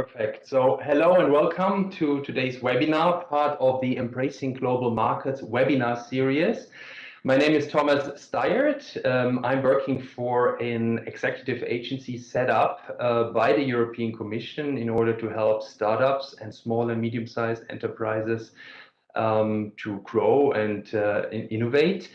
Perfect. So hello and welcome to today's webinar, part of the Embracing Global Markets webinar series. My name is Thomas Steyert. I'm working for an executive agency set up by the European Commission in order to help startups and small and medium-sized enterprises to grow and innovate.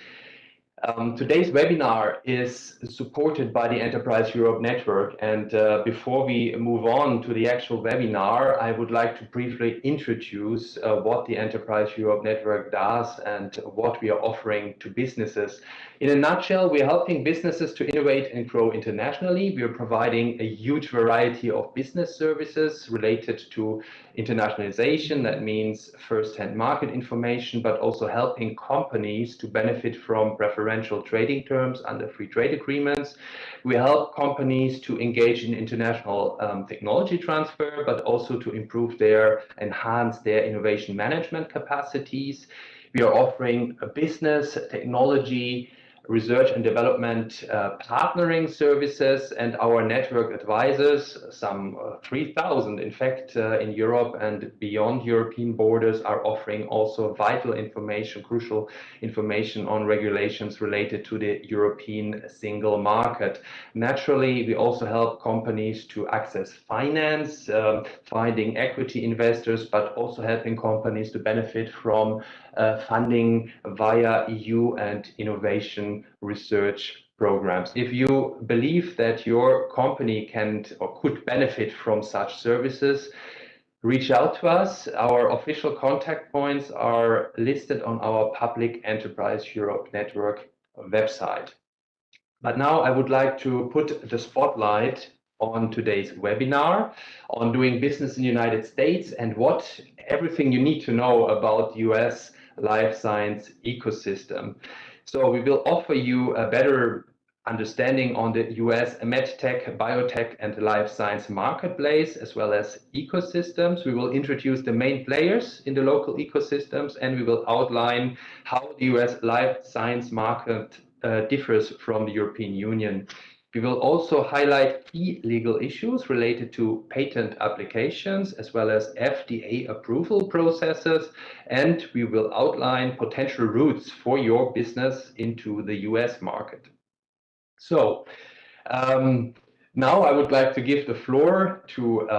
Today's webinar is supported by the Enterprise Europe Network, and before we move on to the actual webinar, I would like to briefly introduce what the Enterprise Europe Network does and what we are offering to businesses. In a nutshell, we're helping businesses to innovate and grow internationally. We are providing a huge variety of business services related to internationalization. That means first-hand market information, but also helping companies to benefit from preferential trading terms under free trade agreements. We help companies to engage in international technology transfer, but also to enhance their innovation management capacities. We are offering a business, technology, research and development partnering services, and our network advisors, some 3,000 in fact in Europe and beyond European borders, are offering also vital information, crucial information on regulations related to the European single market. Naturally, we also help companies to access finance, finding equity investors, but also helping companies to benefit from funding via EU and innovation research programs. If you believe that your company can or could benefit from such services, reach out to us. Our official contact points are listed on our public Enterprise Europe Network website. But now I would like to put the spotlight on today's webinar on doing business in the United States and everything you need to know about the US life science ecosystem. So we will offer you a better understanding on the US medtech, biotech, and life science marketplace, as well as ecosystems. We will introduce the main players in the local ecosystems, and we will outline how the US life science market differs from the European Union. We will also highlight key legal issues related to patent applications as well as FDA approval processes, and we will outline potential routes for your business into the US market. So now I would like to give the floor to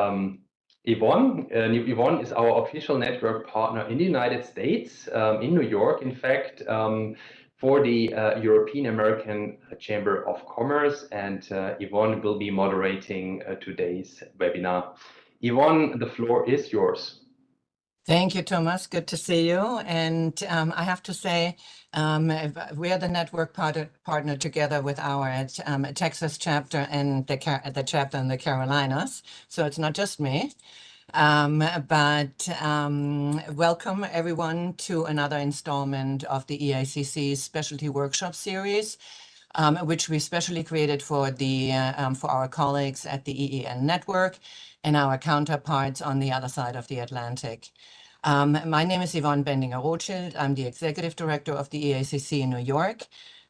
Yvonne. Yvonne is our official network partner in the United States, in New York, in fact, for the European American Chamber of Commerce, and Yvonne will be moderating today's webinar. Yvonne, the floor is yours. Thank you, Thomas. Good to see you. And I have to say, we are the network partner together with our Texas chapter and the chapter in the Carolinas. So it's not just me. But welcome everyone to another installment of the EACC Specialty Workshop Series, which we specially created for our colleagues at the EEN Network and our counterparts on the other side of the Atlantic. My name is Yvonne Bendinger-Rothschild. I'm the Executive Director of the EACC in New York,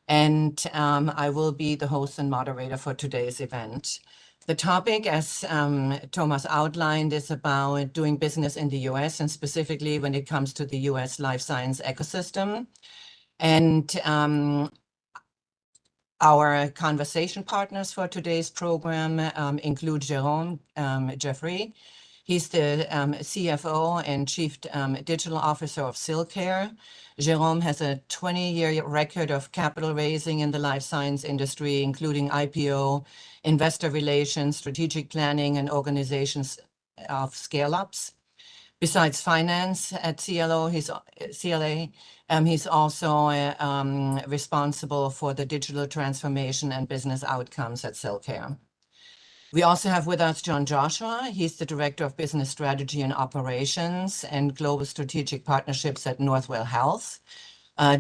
and I will be the host and moderator for today's event. The topic, as Thomas outlined, is about doing business in the US, and specifically when it comes to the US life science ecosystem. And our conversation partners for today's program include Jerome Jeffrey. He's the CFO and Chief Digital Officer of Silcare. Jerome has a 20-year record of capital raising in the life science industry, including IPO, investor relations, strategic planning, and organizations of scale-ups. Besides finance at CLA, he's also responsible for the digital transformation and business outcomes at Silcare. We also have with us John Joshua. He's the Director of Business Strategy and Operations and Global Strategic Partnerships at Northwell Health.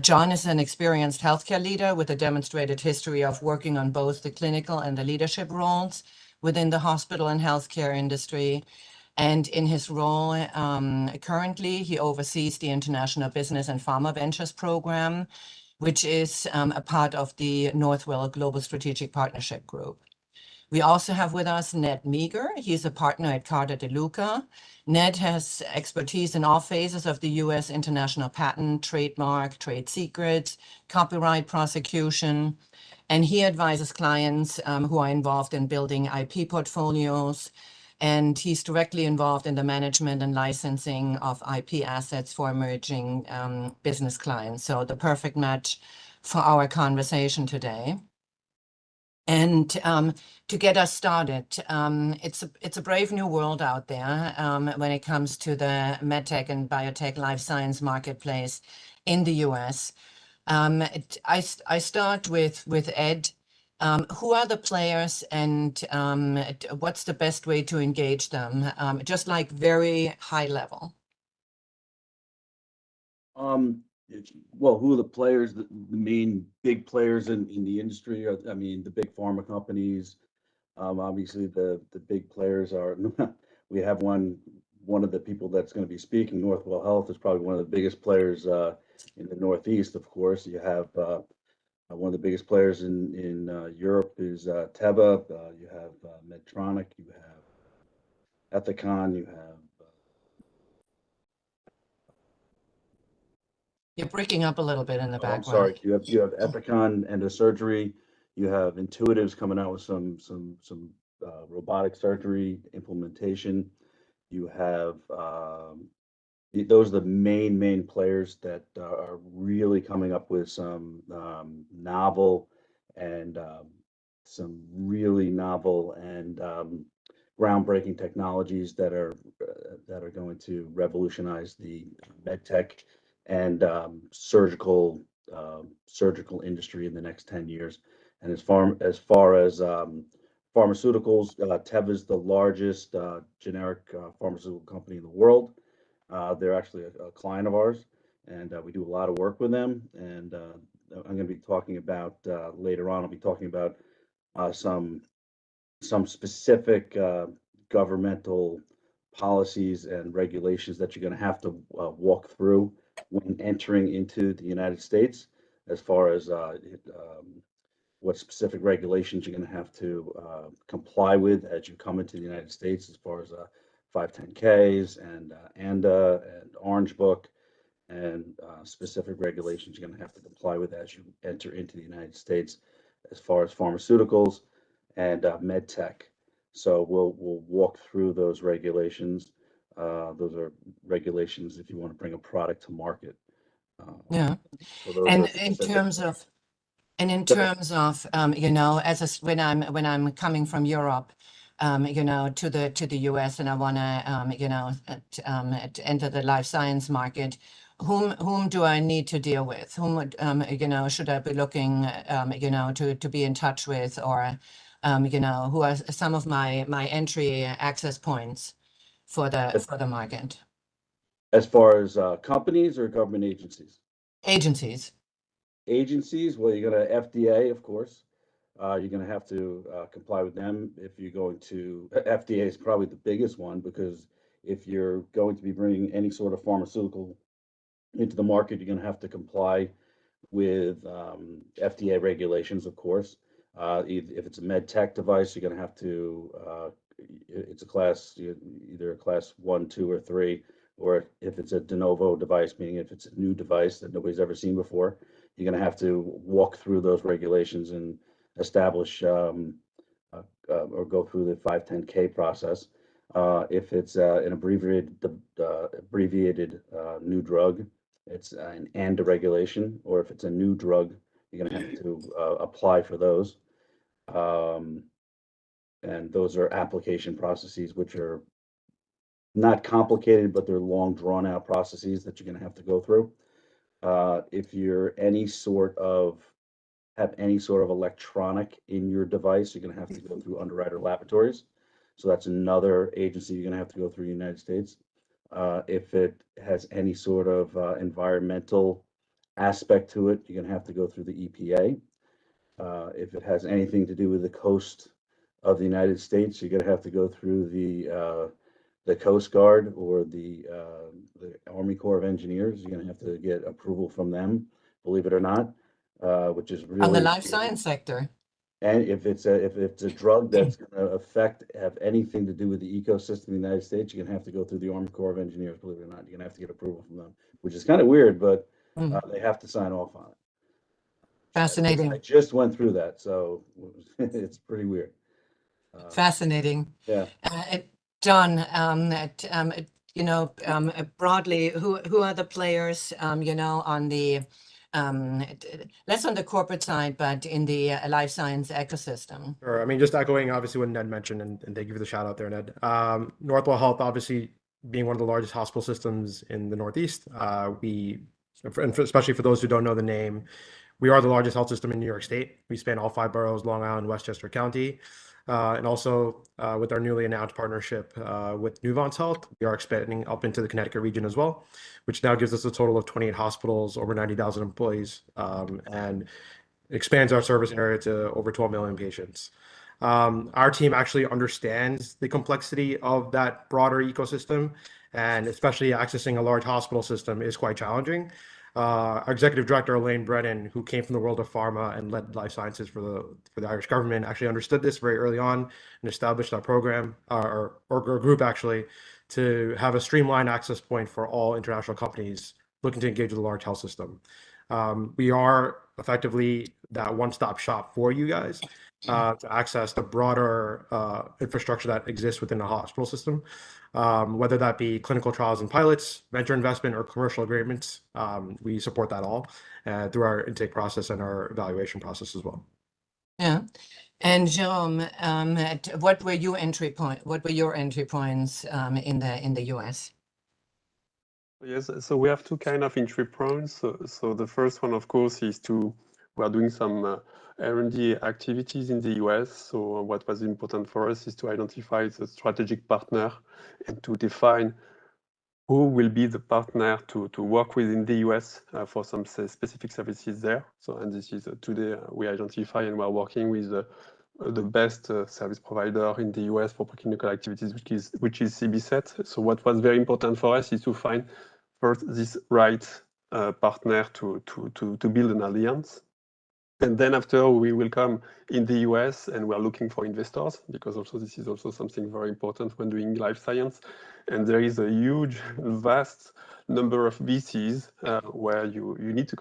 John is an experienced healthcare leader with a demonstrated history of working on both the clinical and the leadership roles within the hospital and healthcare industry. And in his role currently, he oversees the International Business and Pharma Ventures Program, which is a part of the Northwell Global Strategic Partnership Group. We also have with us Ned Meager. He's a partner at Carter DeLuca. Ned has expertise in all phases of the U.S. international patent, trademark, trade secrets, copyright prosecution, and he advises clients who are involved in building IP portfolios, and he's directly involved in the management and licensing of IP assets for emerging business clients. So the perfect match for our conversation today. And to get us started, it's a brave new world out there when it comes to the medtech and biotech life science marketplace in the US. I start with Ed. Who are the players, and what's the best way to engage them? Just like very high level. Well, who are the players? The main big players in the industry are, I mean, the big pharma companies. Obviously, the big players are. We have one of the people that's going to be speaking. Northwell Health is probably one of the biggest players in the Northeast. Of course, you have one of the biggest players in Europe is Teva. You have Medtronic. You have Ethicon. You have. You're breaking up a little bit in the Oh, I'm background. sorry. You have Ethicon Endosurgery. You have Intuitive's coming out with some robotic surgery implementation. You have those are the main players that are really coming up with some novel and some really novel and groundbreaking technologies that are going to revolutionize the medtech and surgical industry in the next 10 years. And as far as pharmaceuticals, Teva is the largest generic pharmaceutical company in the world. They're actually a client of ours, and we do a lot of work with them. And I'm going to be talking about later on. I'll be talking about some specific governmental policies and regulations that you're going to have to walk through when entering into the United States, as far as what specific regulations you're going to have to comply with as you come into the United States, as far as 510Ks and ANDA and Orange Book, and specific regulations you're going to have to comply with as you enter into the United States, as far as pharmaceuticals and medtech. So we'll walk through those regulations. Those are regulations if you want to bring a product to market. Yeah. So those And are in specific. terms of, you know, when I'm coming from Europe, you know, to the US, and I want to, you know, to enter the life science market, whom do I need to deal with? Whom would, you know, should I be looking, you know, to be in touch with, or, you know, who are some of my entry access points for the market? As far as companies or government agencies? Agencies. Agencies, well, you're going to FDA, of course. You're going to have to comply with them if you're going to. FDA is probably the biggest one, because if you're going to be bringing any sort of pharmaceutical into the market, you're going to have to comply with FDA regulations, of course. If it's a med tech device, you're going to have to. It's a class, either a class 1, 2, or 3, or if it's a de novo device, meaning if it's a new device that nobody's ever seen before, you're going to have to walk through those regulations and establish or go through the 510K process. If it's an abbreviated new drug, it's an ANDA regulation, or if it's a new drug, you're going to have to apply for those. And those are application processes, which are not complicated, but they're long, drawn out processes that you're going to have to go through. If you're have any sort of electronic in your device, you're going to have to go through Underwriter Laboratories. So that's another agency you're going to have to go through the United States. If it has any sort of environmental aspect to it, you're going to have to go through the EPA. If it has anything to do with the coast of the United States, you're going to have to go through the Coast Guard or the Army Corps of Engineers. You're going to have to get approval from them, believe it or not, which is really On the life science sector. And if it's a drug that's going to have anything to do with the ecosystem in the United States, you're going to have to go through the Army Corps of Engineers, believe it or not. You're going to have to get approval from them, which is kind of weird, but they have to sign off on it. Fascinating. I just went through that, so it's pretty weird. Fascinating. Yeah. John, broadly, who are the players, on the, less on the corporate side, but in the life science ecosystem? Sure. I mean, just echoing obviously what Ned mentioned, and thank you for the shout out there, Ned. Northwell Health, obviously being one of the largest hospital systems in the Northeast, especially for those who don't know the name, we are the largest health system in New York State. We span all 5 boroughs, Long Island, Westchester County. And also with our newly announced partnership with Nuvance Health, we are expanding up into the Connecticut region as well, which now gives us a total of 28 hospitals, over 90,000 employees, and expands our service area to over 12 million patients. Our team actually understands the complexity of that broader ecosystem, and especially accessing a large hospital system is quite challenging. Our executive director, Elaine Brennan, who came from the world of pharma and led life sciences for the Irish government, actually understood this very early on and established our program, or group actually, to have a streamlined access point for all international companies looking to engage with a large health system. We are effectively that one-stop shop for you guys to access the broader infrastructure that exists within the hospital system, whether that be clinical trials and pilots, venture investment, or commercial agreements. We support that all through our intake process and our evaluation process as well. Yeah. And Jerome, what were your entry points in the US? Yes, so we have two kind of entry points. So the first one, of course, is we are doing some R&D activities in the US. So what was important for us is to identify the strategic partner and to define who will be the partner to work with in the US for some specific services there. So, and this is today we identify and we are working with the best service provider in the US for preclinical activities, which is CBSET. So what was very important for us is to find first this right partner to build an alliance. And then after we will come in the US and we are looking for investors, because also this is also something very important when doing life science. And there is a huge, vast number of VCs where you need to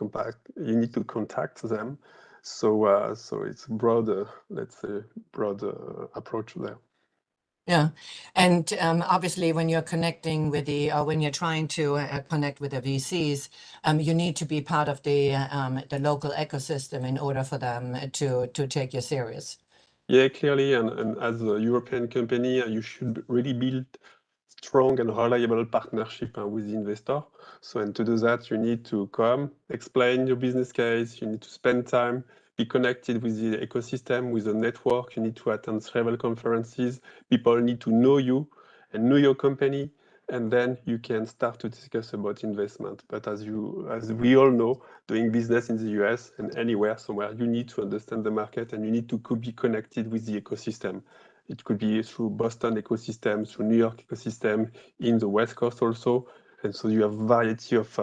contact them. So it's broad, let's say, broad approach there. Yeah, and obviously, when you're connecting with when you're trying to connect with the VCs, you need to be part of the local ecosystem in order for them to take you serious. Yeah, clearly, and as a European company, you should really build strong and reliable partnership with the investor. So, and to do that, you need to come, explain your business case. You need to spend time, be connected with the ecosystem, with the network. You need to attend several conferences. People need to know you and know your company, and then you can start to discuss about investment. But as we all know, doing business in the US and anywhere, somewhere, you need to understand the market and you need to be connected with the ecosystem. It could be through Boston ecosystem, through New York ecosystem, in the West Coast also. And so you have a variety of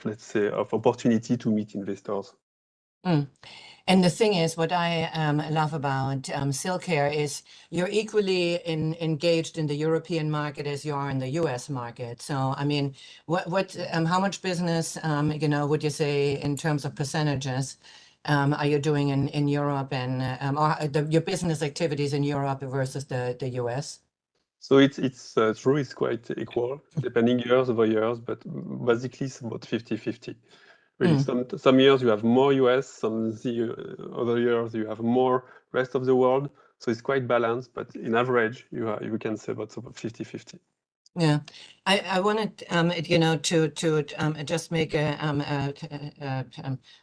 let's say, of opportunity to meet investors. Mm. And the thing is, what I love about Silcare is you're equally engaged in the European market as you are in the US market. So, I mean, how much business, would you say in terms of percentages, are you doing in Europe and your business activities in Europe versus the US? So it's true, it's quite equal, depending years over years, but basically it's about 50-50. Really, some years you have more US, some other years you have more rest of the world. So it's quite balanced, but in average, you can say about 50-50. Yeah, I wanted, to just make not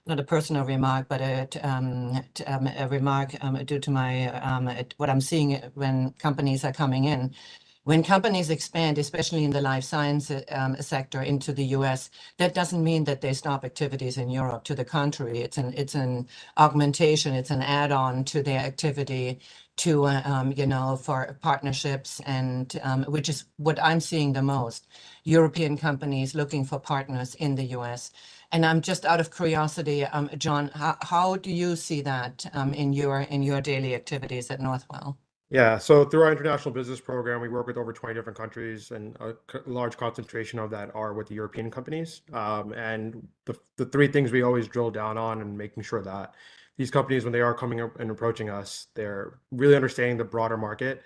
a personal remark, but a remark due to my what I'm seeing when companies are coming in. When companies expand, especially in the life science sector into the US, that doesn't mean that they stop activities in Europe. To the contrary, it's an augmentation, it's an add-on to their activity to, for partnerships, and which is what I'm seeing the most. European companies looking for partners in the US. And I'm just out of curiosity, John, how do you see that in your daily activities at Northwell? Yeah, so through our international business program, we work with over 20 different countries, and a large concentration of that are with the European companies. And the three things we always drill down on and making sure that these companies, when they are coming up and approaching us, they're really understanding the broader market.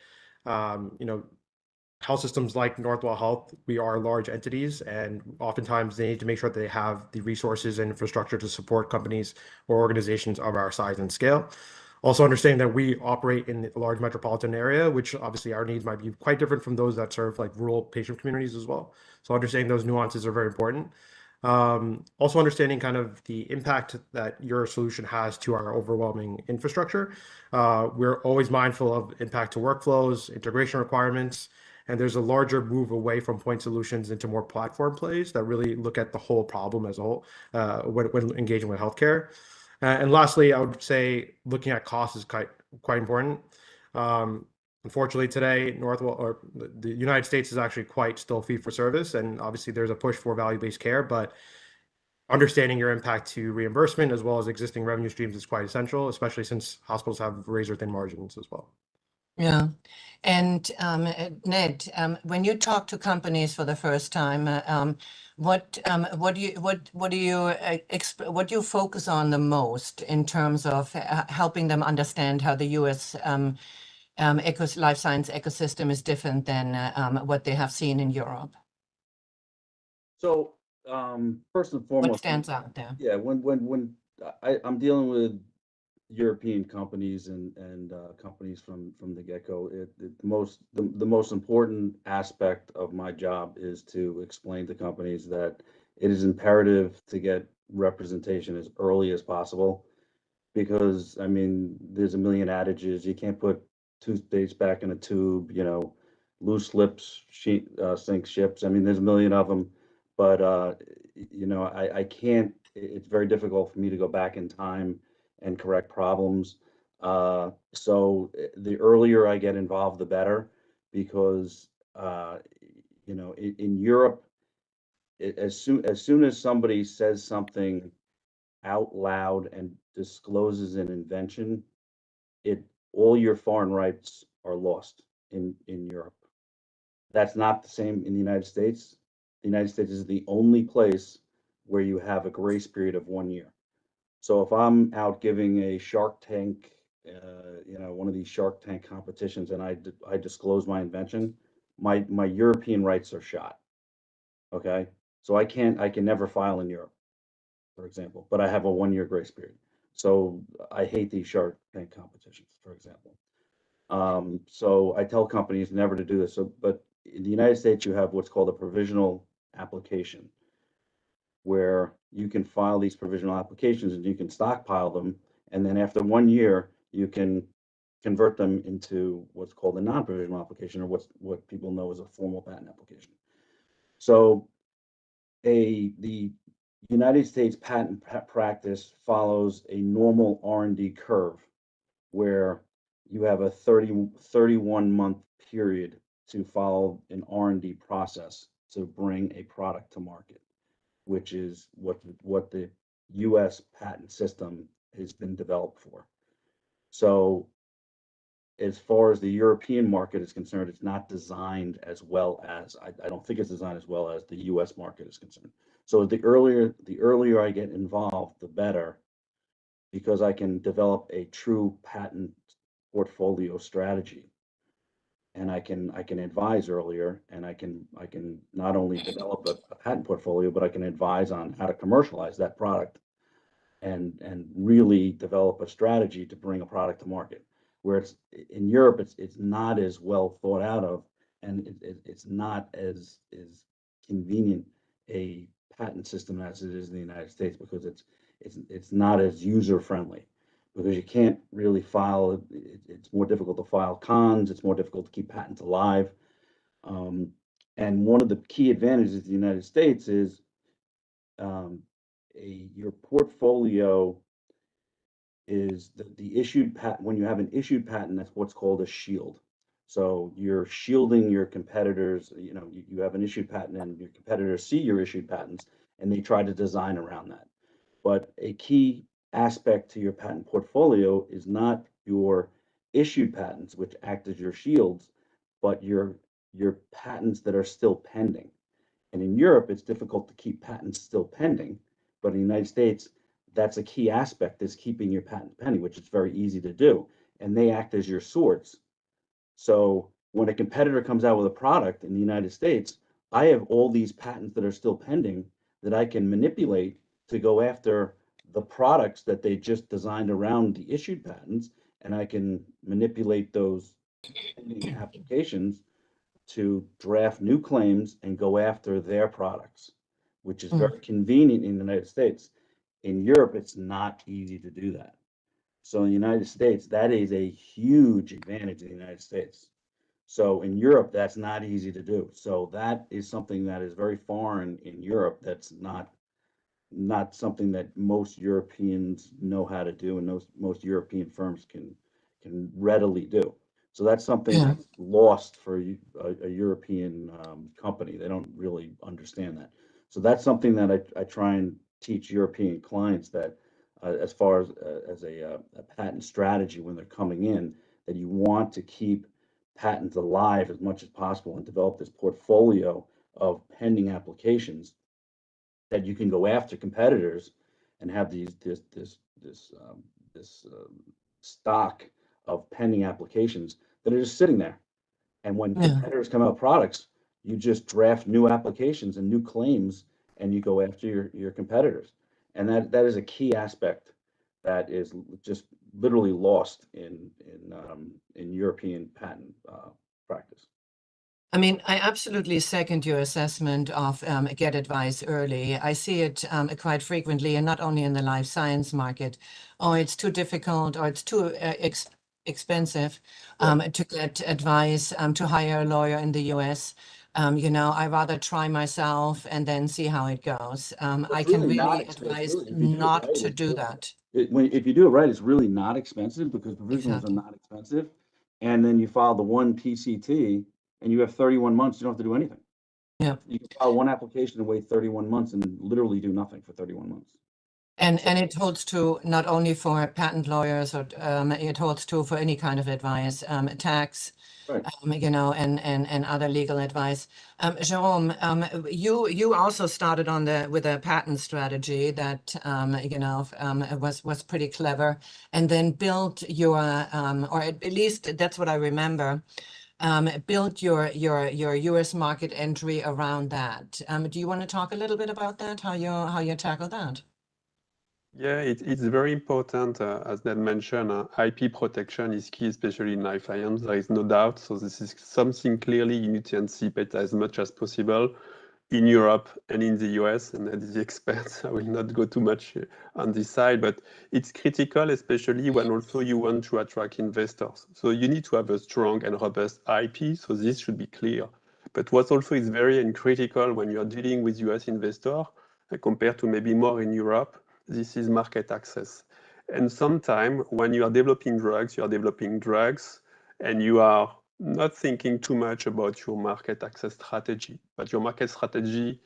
Health systems like Northwell Health, we are large entities, and oftentimes they need to make sure that they have the resources and infrastructure to support companies or organizations of our size and scale. Also understanding that we operate in a large metropolitan area, which obviously our needs might be quite different from those that serve like rural patient communities as well. So understanding those nuances are very important. Also understanding kind of the impact that your solution has to our overwhelming infrastructure. We're always mindful of impact to workflows, integration requirements, and there's a larger move away from point solutions into more platform plays that really look at the whole problem as a whole when engaging with healthcare. And lastly, I would say looking at cost is quite important. Unfortunately, today, Northwell or the United States is actually quite still fee for service, and obviously there's a push for value-based care, but understanding your impact to reimbursement as well as existing revenue streams is quite essential, especially since hospitals have razor-thin margins as well. Yeah. And Ned, when you talk to companies for the first time, what do you focus on the most in terms of helping them understand how the U.S. Life science ecosystem is different than what they have seen in Europe? So first and foremost, What stands out there? yeah, when I'm dealing with European companies and companies from the get-go, the most important aspect of my job is to explain to companies that it is imperative to get representation as early as possible, because I mean there's a million adages. You can't put toothpaste back in a tube, loose lips sink ships. I mean there's a million of them, but I can't. It's very difficult for me to go back in time and correct problems. So the earlier I get involved, the better, because in Europe, as soon as somebody says something out loud and discloses an invention, all your foreign rights are lost in Europe. That's not the same in the United States. The United States is the only place where you have a grace period of 1 year. So if I'm out giving a Shark Tank, one of these Shark Tank competitions, and I disclose my invention, my European rights are shot. Okay, so I can never file in Europe, for example, but I have a 1 year grace period. So I hate these Shark Tank competitions, for example. So I tell companies never to do this. So, but in the United States, you have what's called a provisional application, where you can file these provisional applications and you can stockpile them, and then after 1 year, you can convert them into what's called a non-provisional application, or what people know as a formal patent application. So the United States patent practice follows a normal R&D curve, where you have a 31-month period to follow an R&D process to bring a product to market, which is what the U.S. patent system has been developed for. So as far as the European market is concerned, it's not designed as well as, I don't think it's designed as well as the U.S. market is concerned. So the earlier I get involved, the better, because I can develop a true patent portfolio strategy, and I can advise earlier, and I can not only develop a patent portfolio, but I can advise on how to commercialize that product and really develop a strategy to bring a product to market. Where it's in Europe, it's not as well thought out of, and it's not as convenient a patent system as it is in the United States, because it's not as user friendly, because you can't really file. It's more difficult to file cons. It's more difficult to keep patents alive. And one of the key advantages of the United States is your portfolio is the issued patent. When you have an issued patent, that's what's called a shield. So you're shielding your competitors. You know, you have an issued patent, and your competitors see your issued patents, and they try to design around that. But a key aspect to your patent portfolio is not your issued patents, which act as your shields, but your patents that are still pending. And in Europe, it's difficult to keep patents still pending, but in the United States, that's a key aspect, is keeping your patent pending, which is very easy to do. And they act as your swords. So when a competitor comes out with a product in the United States, I have all these patents that are still pending that I can manipulate to go after the products that they just designed around the issued patents, and I can manipulate those pending applications to draft new claims and go after their products, which is very convenient in the United States. In Europe, it's not easy to do that. So in the United States, that is a huge advantage in the United States. So in Europe, that's not easy to do. So that is something that is very foreign in Europe. That's not something that most Europeans know how to do, and most European firms can readily do. So that's something that's lost for a European company. They don't really understand that. So that's something that I try and teach European clients, that as far as a patent strategy when they're coming in, that you want to keep patents alive as much as possible and develop this portfolio of pending applications that you can go after competitors and have this stock of pending applications that are just sitting there. And when competitors come out with products, you just draft new applications and new claims, and you go after your competitors. And that is a key aspect that is just literally lost in European patent practice. I mean, I absolutely second your assessment of get advice early. I see it quite frequently, and not only in the life science market. Oh, it's too difficult, or it's too expensive to get advice, to hire a lawyer in the US. You know, I rather try myself and then see how it goes. I can really advise not to do that. If you do it right, it's really not expensive, because provisionals are not expensive. And then you file the one PCT, and you have 31 months. You don't have to do anything. Yeah. You can file one application and wait 31 months and literally do nothing for 31 months. And it holds true not only for patent lawyers, or it holds true for any kind of advice, tax, Right. you know, and other legal advice. Jerome, you also started with a patent strategy that you know, was pretty clever, and then built your or at least that's what I remember. Built your US market entry around that. Do you want to talk a little bit about that? How you tackle that? Yeah, it's very important. As Ned mentioned, IP protection is key, especially in life science. There is no doubt. So this is something clearly you need to anticipate as much as possible in Europe and in the US. And Ned is the expert. I will not go too much on this side, but it's critical, especially when also you want to attract investors. So you need to have a strong and robust IP. So this should be clear. But what also is very critical when you're dealing with US investors compared to maybe more in Europe, this is market access. And sometimes when you are developing drugs and you are not thinking too much about your market access strategy, but your market strategy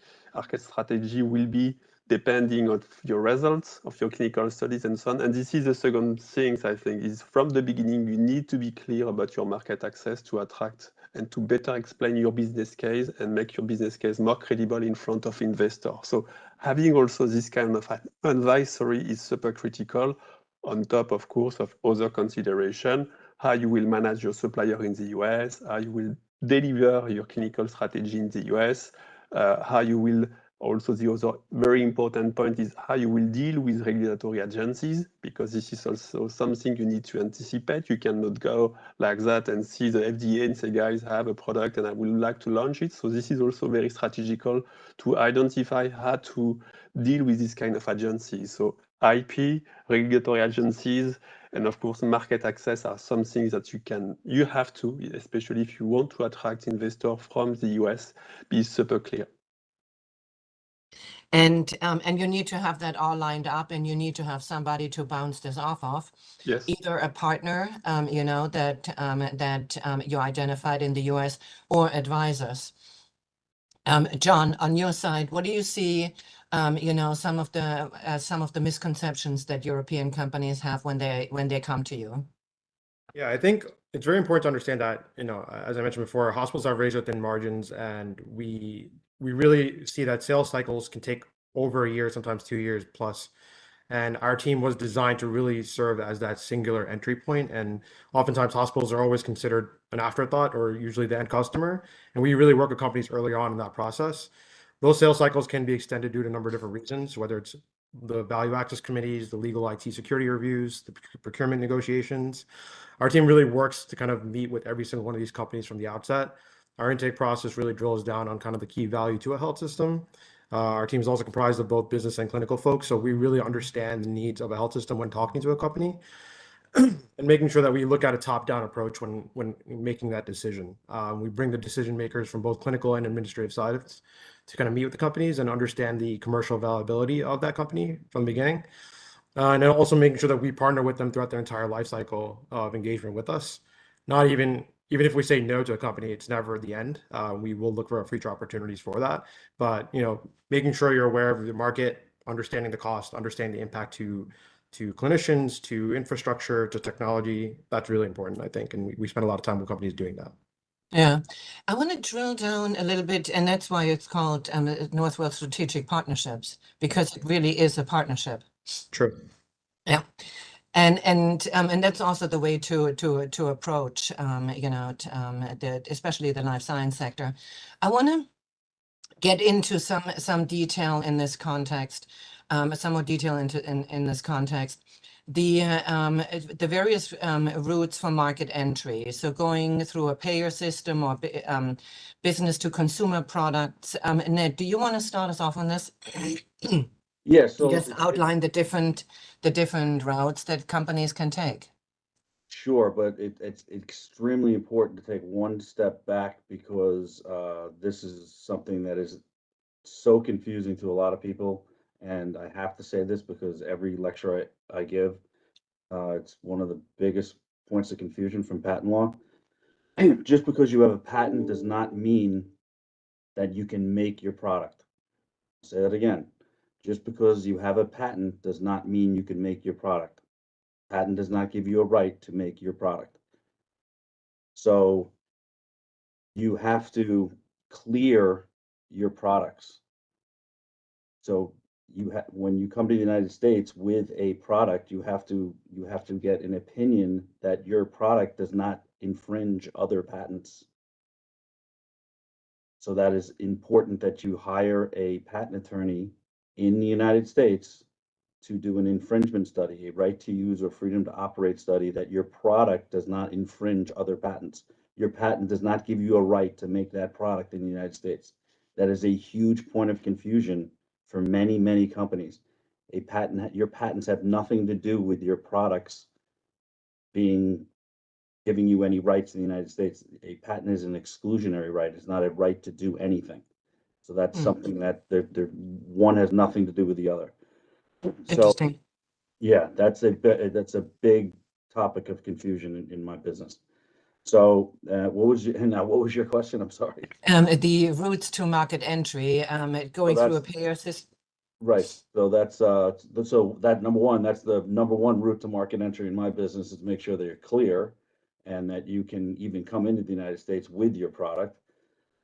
will be depending on your results of your clinical studies and so on. And this is the second thing, I think, is from the beginning, you need to be clear about your market access to attract and to better explain your business case and make your business case more credible in front of investors. So having also this kind of advisory is super critical, on top, of course, of other consideration, how you will manage your supplier in the US, how you will deliver your clinical strategy in the US, how you will also, the other very important point is how you will deal with regulatory agencies, because this is also something you need to anticipate. You cannot go like that and see the FDA and say, guys, I have a product and I would like to launch it. So this is also very strategical to identify how to deal with this kind of agencies. So IP, regulatory agencies, And of course, market access are some things that you have to, especially if you want to attract investors from the US, be super clear. And you need to have that all lined up, and you need to have somebody to bounce this off of. Yes. Either a partner, you know, that you identified in the US, or advisors. John, on your side, what do you see? You know, some of the misconceptions that European companies have when they come to you. Yeah, I think it's very important to understand that, you know, as I mentioned before, hospitals have razor thin margins, and we really see that sales cycles can take over a year, sometimes 2 years plus. And our team was designed to really serve as that singular entry point. And oftentimes hospitals are always considered an afterthought, or usually the end customer. And we really work with companies early on in that process. Those sales cycles can be extended due to a number of different reasons, whether it's the value access committees, the legal IT security reviews, the procurement negotiations. Our team really works to kind of meet with every single one of these companies from the outset. Our intake process really drills down on kind of the key value to a health system. Our team is also comprised of both business and clinical folks, so we really understand the needs of a health system when talking to a company, and making sure that we look at a top-down approach when making that decision. We bring the decision makers from both clinical and administrative sides to kind of meet with the companies and understand the commercial viability of that company from the beginning. And then also making sure that we partner with them throughout their entire life cycle of engagement with us. Not even if we say no to a company, it's never the end. We will look for future opportunities for that. But, you know, making sure you're aware of the market, understanding the cost, understanding the impact to clinicians, to infrastructure, to technology, that's really important, I think. And we spend a lot of time with companies doing that. Yeah, I want to drill down a little bit, and that's why it's called Northwell Strategic Partnerships, because it really is a partnership. True. Yeah, and that's also the way to approach you know, especially the life science sector. I want to get into some detail in this context, some more detail in this context. The various routes for market entry. So going through a payer system or business to consumer products. Ned, do you want to start us off on this? Yeah, so Just outline the different routes that companies can take. sure, but it's extremely important to take one step back, because this is something that is so confusing to a lot of people. And I have to say this because every lecture I give, it's one of the biggest points of confusion from patent law. Just because you have a patent does not mean that you can make your product. I'll say that again. Just because you have a patent does not mean you can make your product. Patent does not give you a right to make your product. So you have to clear your products. So when you come to the United States with a product, you have to get an opinion that your product does not infringe other patents. So that is important, that you hire a patent attorney in the United States to do an infringement study, a right to use or freedom to operate study, that your product does not infringe other patents. Your patent does not give you a right to make that product in the United States. That is a huge point of confusion for many, many companies. Your patents have nothing to do with your products giving you any rights in the United States. A patent is an exclusionary right. It's not a right to do anything. So that's something that one has nothing to do with the other. Interesting. So, yeah, that's a big topic of confusion in my business. So what was your question? I'm sorry. The routes to market entry, going through a payer system. Right. So that's that number one, that's the number one route to market entry in my business, is to make sure that you're clear and that you can even come into the United States with your product.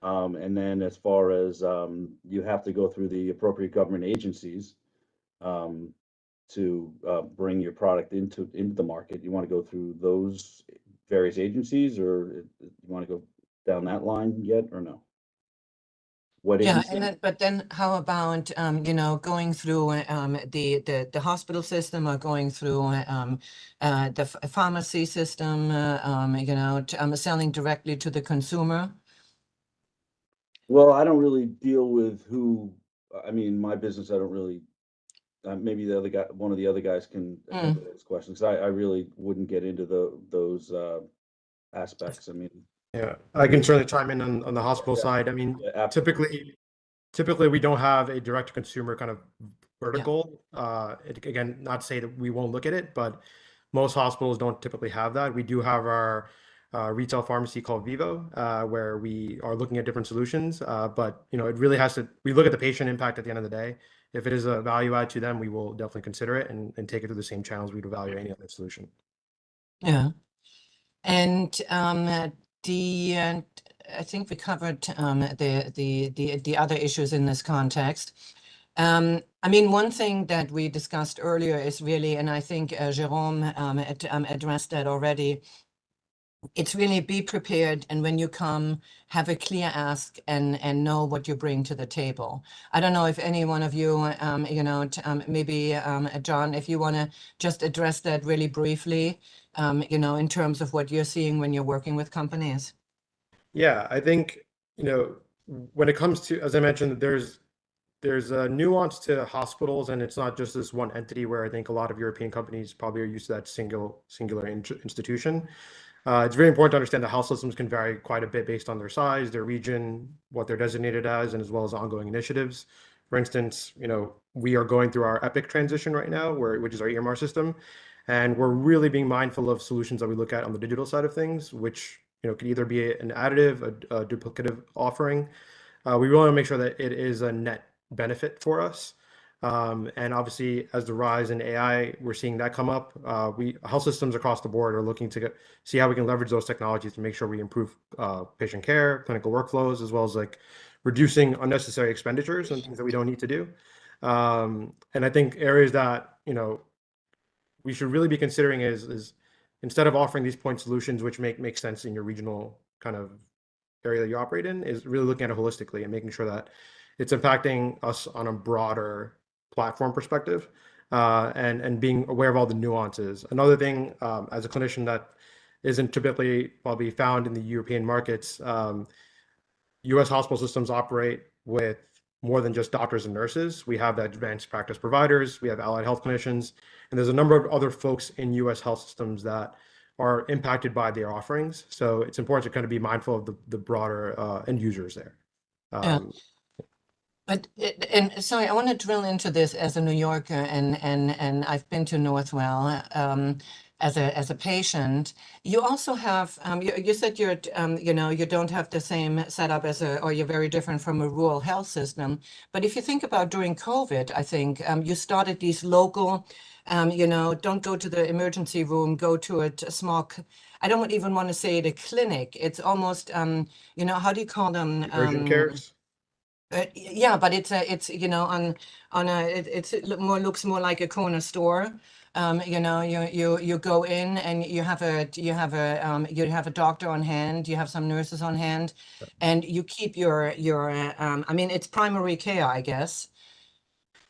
And then as far as you have to go through the appropriate government agencies to bring your product into the market. You want to go through those various agencies, or you want to go down that line yet, or no? What Yeah, agency? but then how about you know, going through the hospital system, or going through the pharmacy system, you know, selling directly to the consumer? Well, I don't really deal with I mean, my business, I don't really maybe the other guy, one of the other guys can answer this question, because I really wouldn't get into those aspects. I mean, Yeah, I can certainly chime in on the hospital side. I mean, yeah, absolutely. typically we don't have a direct to consumer kind of vertical. Again, not to say that we won't look at it, but most hospitals don't typically have that. We do have our retail pharmacy called Vivo, where we are looking at different solutions. But you know, it really has to. We look at the patient impact at the end of the day. If it is a value add to them, we will definitely consider it and take it through the same channels we'd evaluate any other solution. Yeah. And the I think we covered the other issues in this context. I mean, one thing that we discussed earlier is really, and I think Jérôme addressed that already. It's really be prepared, and when you come, have a clear ask and know what you bring to the table. I don't know if any one of you, you know, maybe John, if you want to just address that really briefly, you know, in terms of what you're seeing when you're working with companies. Yeah, I think, you know, when it comes to, as I mentioned, there's a nuance to hospitals, and it's not just this one entity where I think a lot of European companies probably are used to that singular institution. It's very important to understand that health systems can vary quite a bit based on their size, their region, what they're designated as, and as well as ongoing initiatives. For instance, you know, we are going through our Epic transition right now, which is our EMR system, and we're really being mindful of solutions that we look at on the digital side of things, which, you know, could either be an additive, a duplicative offering. We want to make sure that it is a net benefit for us. And obviously, as the rise in AI, we're seeing that come up. Health systems across the board are looking to see how we can leverage those technologies to make sure we improve patient care, clinical workflows, as well as like reducing unnecessary expenditures and things that we don't need to do. And I think areas that, you know, we should really be considering is instead of offering these point solutions, which make sense in your regional kind of area that you operate in, is really looking at it holistically and making sure that it's impacting us on a broader platform perspective, and being aware of all the nuances. Another thing, as a clinician that isn't typically probably found in the European markets, U.S. hospital systems operate with more than just doctors and nurses. We have the advanced practice providers, we have allied health clinicians, and there's a number of other folks in U.S. health systems that are impacted by their offerings. So it's important to kind of be mindful of the broader end users there. Yeah. And sorry, I want to drill into this as a New Yorker, and I've been to Northwell as a patient. You also have you said you're you know, you don't have the same setup or you're very different from a rural health system. But if you think about during COVID, I think you started these local, you know, don't go to the emergency room, go to a small. I don't even want to say it a clinic. It's almost you know, how do you call them? Urgent cares. Yeah, but it's you know, looks more like a corner store. You know, you go in and you have a doctor on hand, you have some nurses on hand, and you keep your I mean, it's primary care, I guess.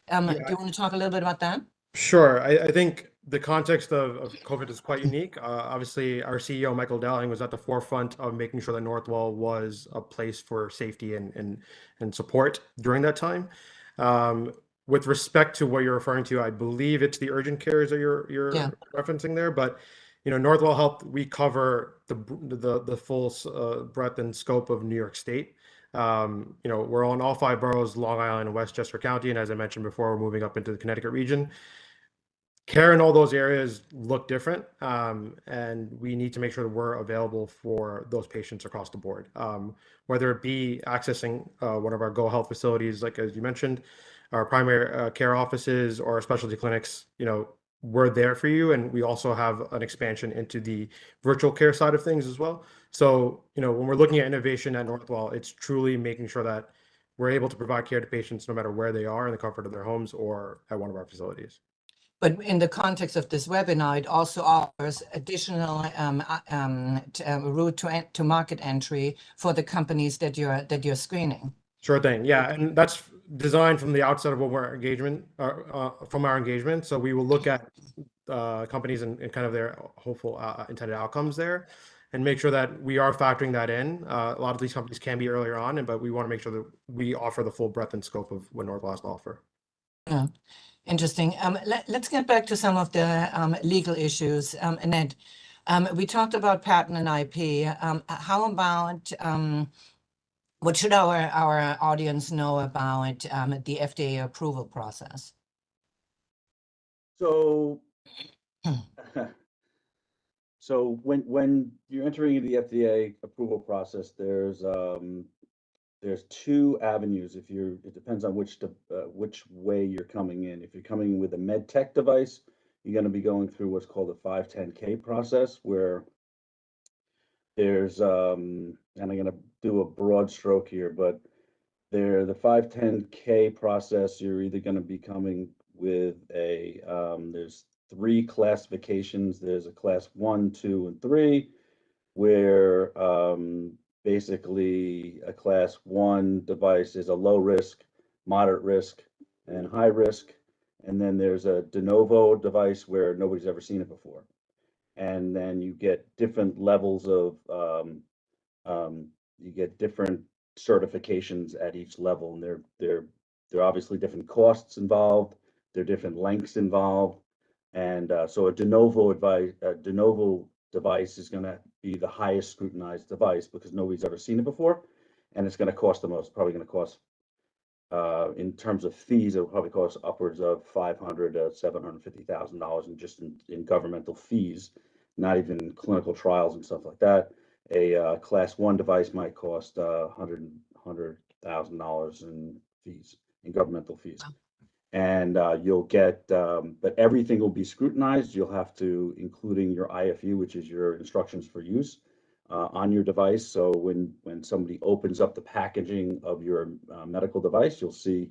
Do you want to talk a little bit about that? Sure. I think the context of COVID is quite unique. Obviously, our CEO, Michael Dowling, was at the forefront of making sure that Northwell was a place for safety and support during that time. With respect to what you're referring to, I believe it's the urgent cares that you're referencing there. But you know, Northwell Health, we cover the full breadth and scope of New York State. You know, we're on all 5 boroughs, Long Island and Westchester County, and as I mentioned before, we're moving up into the Connecticut region. Care in all those areas look different, and we need to make sure that we're available for those patients across the board. Whether it be accessing one of our Go Health facilities, like as you mentioned, our primary care offices or specialty clinics, you know, we're there for you, and we also have an expansion into the virtual care side of things as well. So, you know, when we're looking at innovation at Northwell, it's truly making sure that we're able to provide care to patients no matter where they are in the comfort of their homes or at one of our facilities. But in the context of this webinar, it also offers additional route to market entry for the companies that you're screening. Sure thing. Yeah, and that's designed from the outset of what we're from our engagement. So we will look at companies and kind of their hopeful intended outcomes there, and make sure that we are factoring that in. A lot of these companies can be earlier on, but we want to make sure that we offer the full breadth and scope of what Northwell has to offer. Yeah, interesting. Let's get back to some of the legal issues. Annette, we talked about patent and IP. How about what should our audience know about the FDA approval process? So, so when you're entering into the FDA approval process, there's two avenues. It depends on which way you're coming in. If you're coming in with a medtech device, you're going to be going through what's called a 510(k) process, where there's and I'm going to do a broad stroke here, but the 510(k) process, you're either going to be coming with there's three classifications. There's a class 1, 2, and 3, where basically a class 1 device is a low risk, moderate risk, and high risk. And then there's a de novo device where nobody's ever seen it before. And then you get different levels of, you get different certifications at each level, and there are obviously different costs involved. There are different lengths involved, and so a de novo device is going to be the highest scrutinized device because nobody's ever seen it before, and it's going to cost the most. Probably going to cost, in terms of fees, it will probably cost upwards of $500,000 to $750,000 in governmental fees, not even clinical trials and stuff like that. A class 1 device might cost $100,000 in fees, in governmental fees. And you'll get, but everything will be scrutinized. You'll have to, including your IFU, which is your instructions for use, on your device. So when somebody opens up the packaging of your medical device, you'll see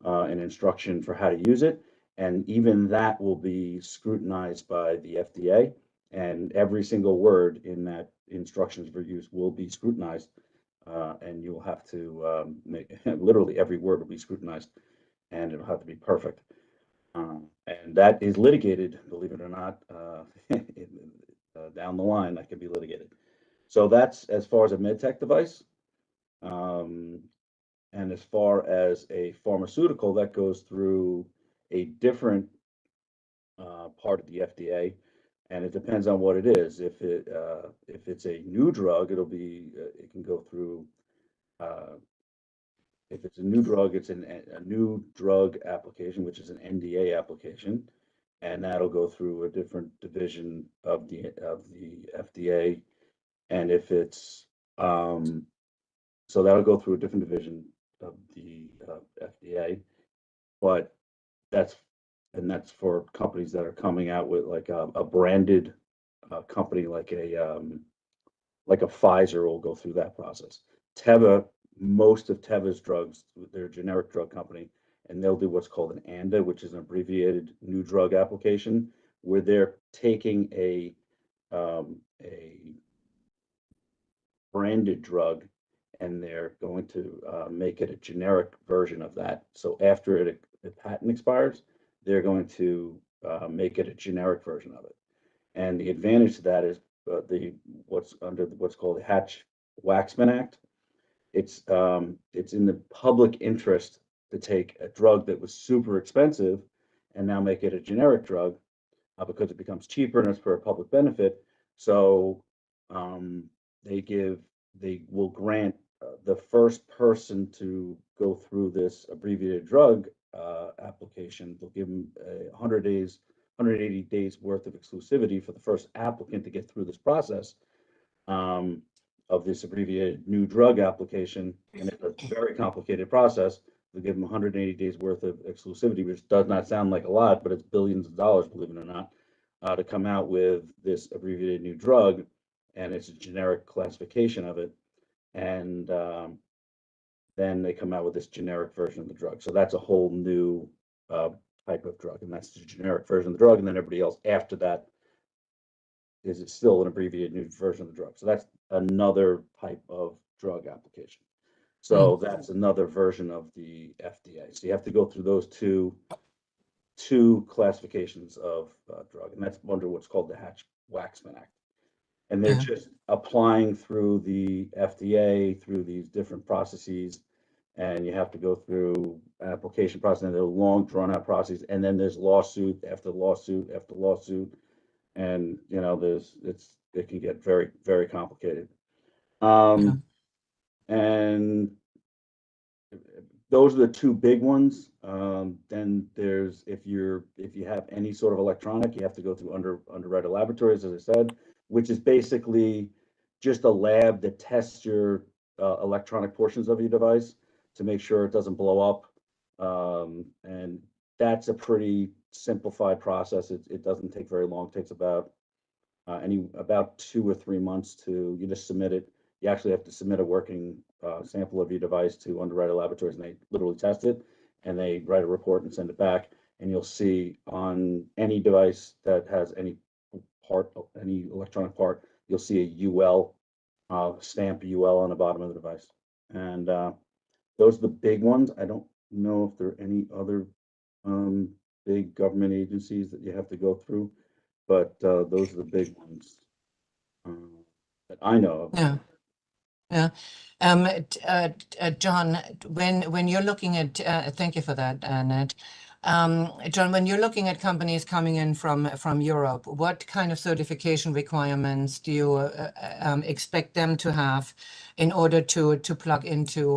an instruction for how to use it. And even that will be scrutinized by the FDA. And every single word in that instructions for use will be scrutinized. And you'll have to literally every word will be scrutinized, and it'll have to be perfect. And that is litigated, believe it or not, down the line, that can be litigated. So that's as far as a medtech device. And as far as a pharmaceutical, that goes through a different part of the FDA, and it depends on what it is. If it's a new drug, it can go through. If it's a new drug, it's a new drug application, which is an NDA application, and that'll go through a different division of the FDA. And if it's so that'll go through a different division of the FDA, but that's for companies that are coming out with like a branded company, like a Pfizer will go through that process. Teva, most of Teva's drugs, they're a generic drug company, and they'll do what's called an ANDA, which is an abbreviated new drug application, where they're taking a branded drug and they're going to make it a generic version of that. So after the patent expires, they're going to make it a generic version of it. And the advantage to that is what's called the Hatch-Waxman Act. It's in the public interest to take a drug that was super expensive and now make it a generic drug because it becomes cheaper and it's for a public benefit. So they will grant the first person to go through this abbreviated drug application. They'll give them 180 days worth of exclusivity for the first applicant to get through this process of this abbreviated new drug application. And it's a very complicated process. They'll give them 180 days worth of exclusivity, which does not sound like a lot, but it's billions of dollars, believe it or not, to come out with this abbreviated new drug. And it's a generic classification of it. And then they come out with this generic version of the drug. So that's a whole new type of drug, and that's the generic version of the drug. And then everybody else after that is still an abbreviated new version of the drug. So that's another type of drug application. So that's another version of the FDA. So you have to go through those two classifications of drug, and that's under what's called the Hatch-Waxman Act. And they're just applying through the FDA through these different processes. and you have to go through application process, and they're long drawn out processes, and then there's lawsuit after lawsuit after lawsuit, and it can get very, very complicated. And those are the two big ones. Then there's if you have any sort of electronic, you have to go through underwriter laboratories, as I said, which is basically just a lab that tests your electronic portions of your device to make sure it doesn't blow up. And that's a pretty simplified process. It doesn't take very long. It takes about 2 or 3 months to you just submit it. You actually have to submit a working sample of your device to underwriter laboratories, and they literally test it, and they write a report and send it back. And you'll see on any device that has any electronic part, you'll see a UL, stamp UL on the bottom of the device. And those are the big ones. I don't know if there are any other big government agencies that you have to go through, but those are the big ones that I know of. Yeah. Yeah. John, when you're looking at, thank you for that, Ned. John, when you're looking at companies coming in from Europe, what kind of certification requirements do you expect them to have in order to plug into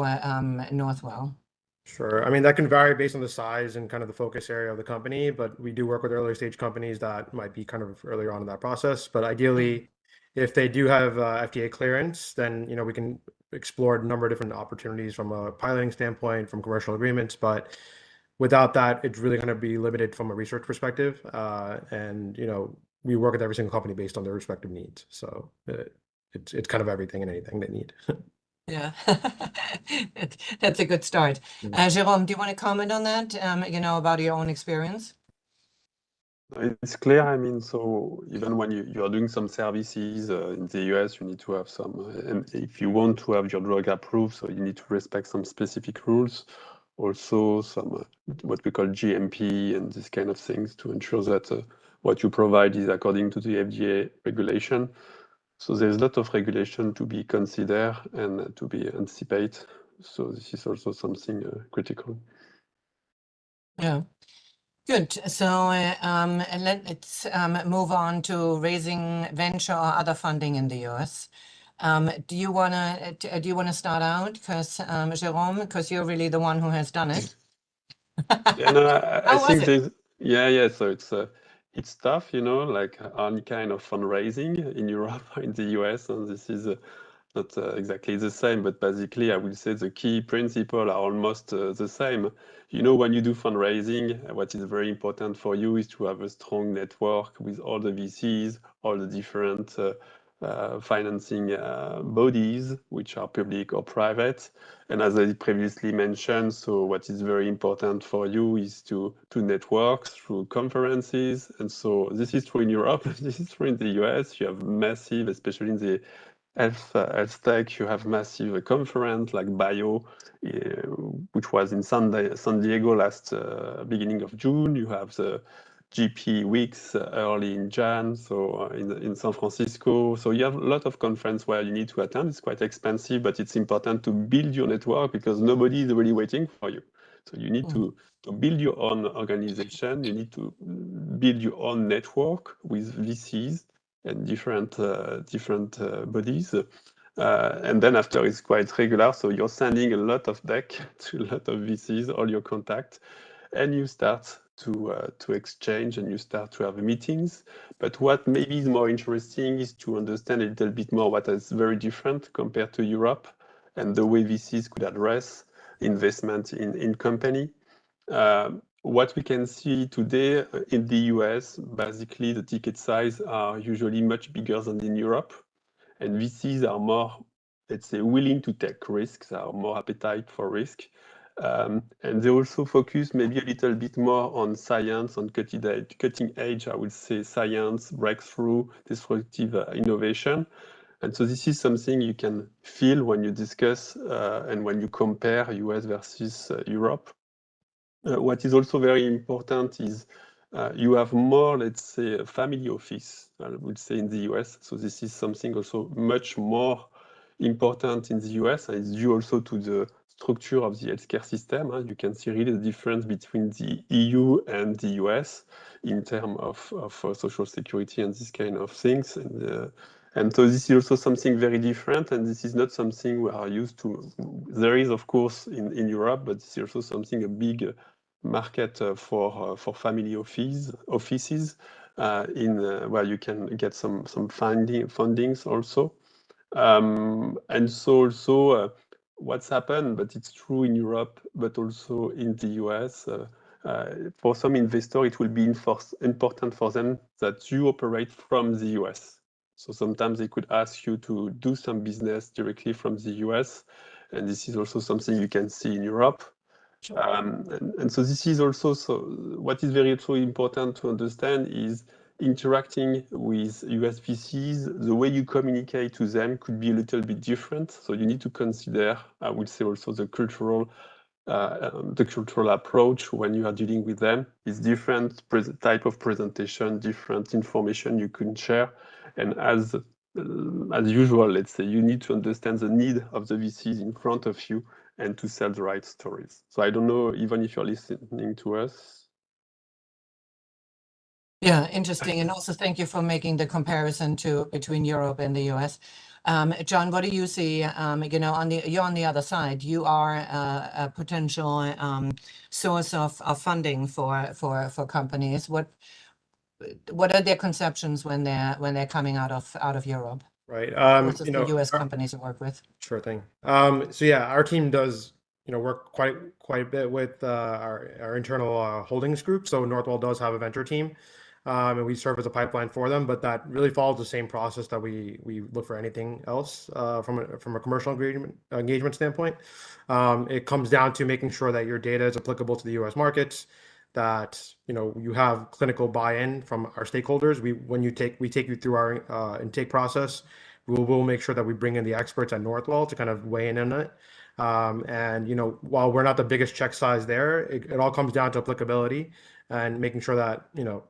Northwell? Sure. I mean, that can vary based on the size and kind of the focus area of the company, but we do work with earlier stage companies that might be kind of earlier on in that process. But ideally, if they do have FDA clearance, then we can explore a number of different opportunities from a piloting standpoint, from commercial agreements. But without that, it's really going to be limited from a research perspective. And we work with every single company based on their respective needs. So it's kind of everything and anything they need. Yeah, that's a good start. Jérôme, do you want to comment on that? About your own experience? It's clear. I mean, so even when you are doing some services in the US, you need to have some, and if you want to have your drug approved, so you need to respect some specific rules. Also, some what we call GMP and this kind of things to ensure that what you provide is according to the FDA regulation. So there's a lot of regulation to be considered and to be anticipated. So this is also something critical. Yeah. Good. So let's move on to raising venture or other funding in the US. Do you wanna start out, because Jérôme, because you're really the one who has done it? Yeah, no, I How think was it? yeah. So it's tough, like any kind of fundraising in Europe or in the US, and this is not exactly the same, but basically I will say the key principles are almost the same. When you do fundraising, what is very important for you is to have a strong network with all the VCs, all the different financing bodies, which are public or private. And as I previously mentioned, so what is very important for you is to network through conferences. And so this is true in Europe, this is true in the US. You have massive, especially in the health tech, you have massive conference like Bio, which was in San Diego last beginning of June. You have the GP Weeks early in Jan, so in San Francisco. So you have a lot of conference where you need to attend. It's quite expensive, but it's important to build your network because nobody is really waiting for you. So you need to build your own organization. You need to build your own network with VCs and different bodies. And then after it's quite regular. So you're sending a lot of deck to a lot of VCs, all your contacts, and you start to exchange and you start to have meetings. But what maybe is more interesting is to understand a little bit more what is very different compared to Europe and the way VCs could address investment in company. What we can see today in the US, basically the ticket size are usually much bigger than in Europe. And VCs are more, let's say, willing to take risks, are more appetite for risk. And they also focus maybe a little bit more on science, on cutting edge, I would say, science, breakthrough, disruptive innovation. And so this is something you can feel when you discuss and when you compare US versus Europe. What is also very important is you have more, let's say, a family office, I would say, in the US. So this is something also much more important in the US, and it's due also to the structure of the healthcare system. You can see really the difference between the EU and the US in terms of social security and this kind of things. And so this is also something very different, and this is not something we are used to. There is, of course, in Europe, but this is also something, a big market for family offices where you can get some fundings also. And so also what's happened, but it's true in Europe, but also in the US, for some investor, it will be important for them that you operate from the US. So sometimes they could ask you to do some business directly from the US. And this is also something you can see in Europe. Sure. And so this is also, what is very important to understand is interacting with US VCs, the way you communicate to them could be a little bit different. So you need to consider, I would say, also the cultural approach when you are dealing with them. It's different type of presentation, different information you can share. And as usual, let's say, you need to understand the need of the VCs in front of you and to sell the right stories. So I don't know, even if you're listening to us. Yeah, interesting. And also thank you for making the comparison between Europe and the US. John, what do you see? You know, you're on the other side. You are a potential source of funding for companies. What are their conceptions when they're coming out of Europe Right. versus the US companies you work with? Sure thing. So yeah, our team does, you know, work quite a bit with our internal holdings group. So Northwell does have a venture team, and we serve as a pipeline for them. But that really follows the same process that we look for anything else from a commercial engagement standpoint. It comes down to making sure that your data is applicable to the U.S. markets, that you know you have clinical buy-in from our stakeholders. We take you through our intake process. We'll make sure that we bring in the experts at Northwell to kind of weigh in on it. And you know, while we're not the biggest check size there, it all comes down to applicability and making sure that you know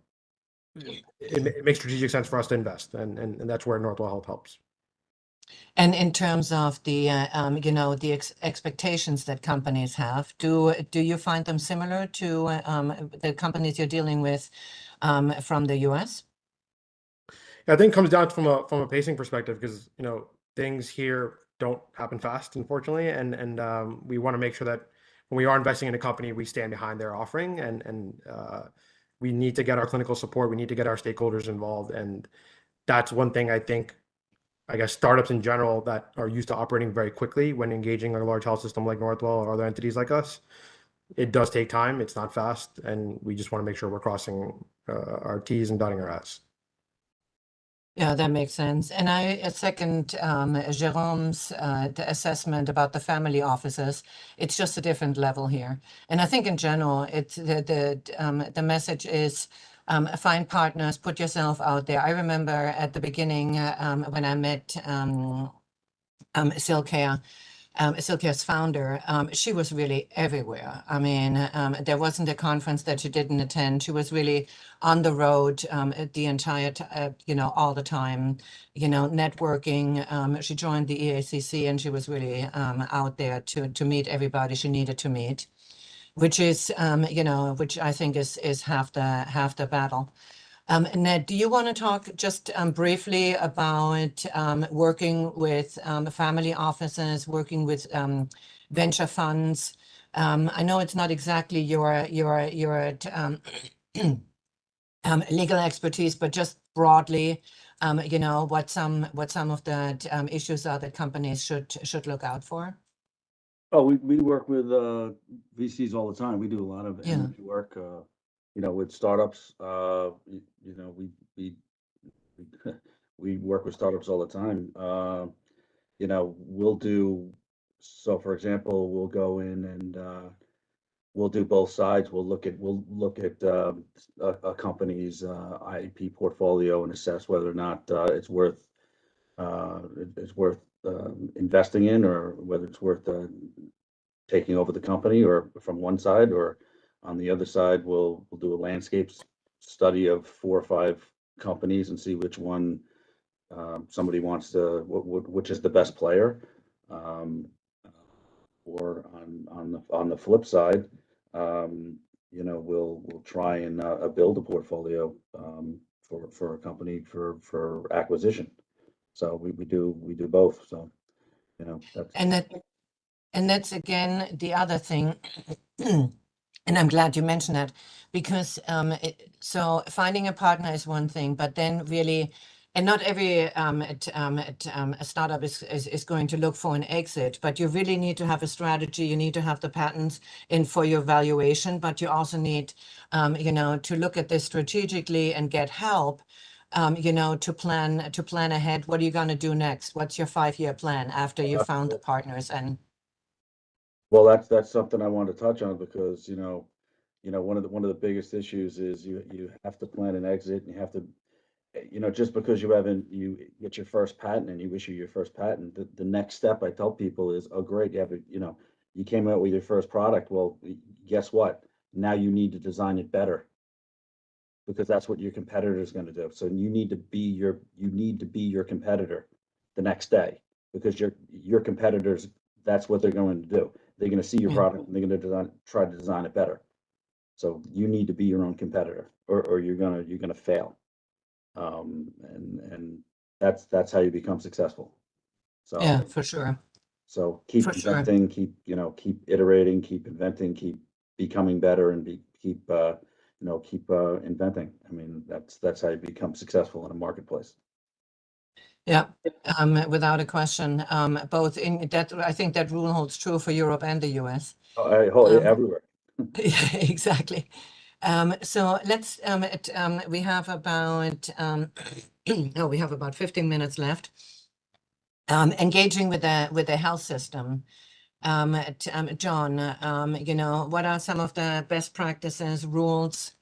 it makes strategic sense for us to invest, and that's where Northwell Health helps. And in terms of the you know, the expectations that companies have, do you find them similar to the companies you're dealing with from the US? I think it comes down from a pacing perspective, because you know things here don't happen fast, unfortunately, and we want to make sure that when we are investing in a company, we stand behind their offering, and we need to get our clinical support, we need to get our stakeholders involved, and that's one thing I guess startups in general that are used to operating very quickly when engaging a large health system like Northwell or other entities like us. It does take time, it's not fast, and we just want to make sure we're crossing our T's and dotting our I's. Yeah, that makes sense. And I second Jérôme's the assessment about the family offices. It's just a different level here. And I think in general, it's the message is find partners, put yourself out there. I remember at the beginning when I met Silcare's founder, she was really everywhere. I mean, there wasn't a conference that she didn't attend. She was really on the road the entire, you know, all the time, you know, networking. She joined the EACC and she was really out there to meet everybody she needed to meet, which is, you know, which I think is half the battle. Ned, do you want to talk just briefly about working with family offices, working with venture funds? I know it's not exactly your legal expertise, but just broadly, you know, what some of the issues are that companies should look out for. Oh, we work with VCs all the time. We do a lot of energy work. You know, with startups, you know, we work with startups all the time. You know, so for example, we'll go in and we'll do both sides. We'll look at a company's IP portfolio and assess whether or not it's worth investing in, or whether it's worth taking over the company, or from one side, or on the other side, we'll do a landscape study of 4 or 5 companies and see which one somebody wants to, which is the best player. or on the flip side, we'll try and build a portfolio for a company for acquisition. So we do both. So that's And that's again the other thing. And I'm glad you mentioned that, because so finding a partner is one thing, but then really, and not every a startup is going to look for an exit, but you really need to have a strategy. You need to have the patents in for your valuation, but you also need, to look at this strategically and get help, to plan ahead. What are you going to do next? What's your 5-year plan after you found the partners? And well, that's something I wanted to touch on, because one of the biggest issues is you have to plan an exit, and you have to, just because you get your first patent and you issue your first patent, the next step I tell people is, oh great, you came out with your first product. Well, guess what? Now you need to design it better, because that's what your competitor is going to do. So you need to be your competitor the next day, because your competitors, that's what they're going to do. They're going to see your product and they're going to try to design it better. So you need to be your own competitor, or you're gonna fail. And that's how you become successful. So yeah, for sure. So keep For sure. inventing, keep iterating, keep inventing, keep becoming better, and keep inventing. I mean, that's how you become successful in a marketplace. Yeah, without a question. Both in that, I think that rule holds true for Europe and the US. Everywhere. Yeah, exactly. So let's we have about we have about 15 minutes left. Engaging with the health system. John, what are some of the best practices, rules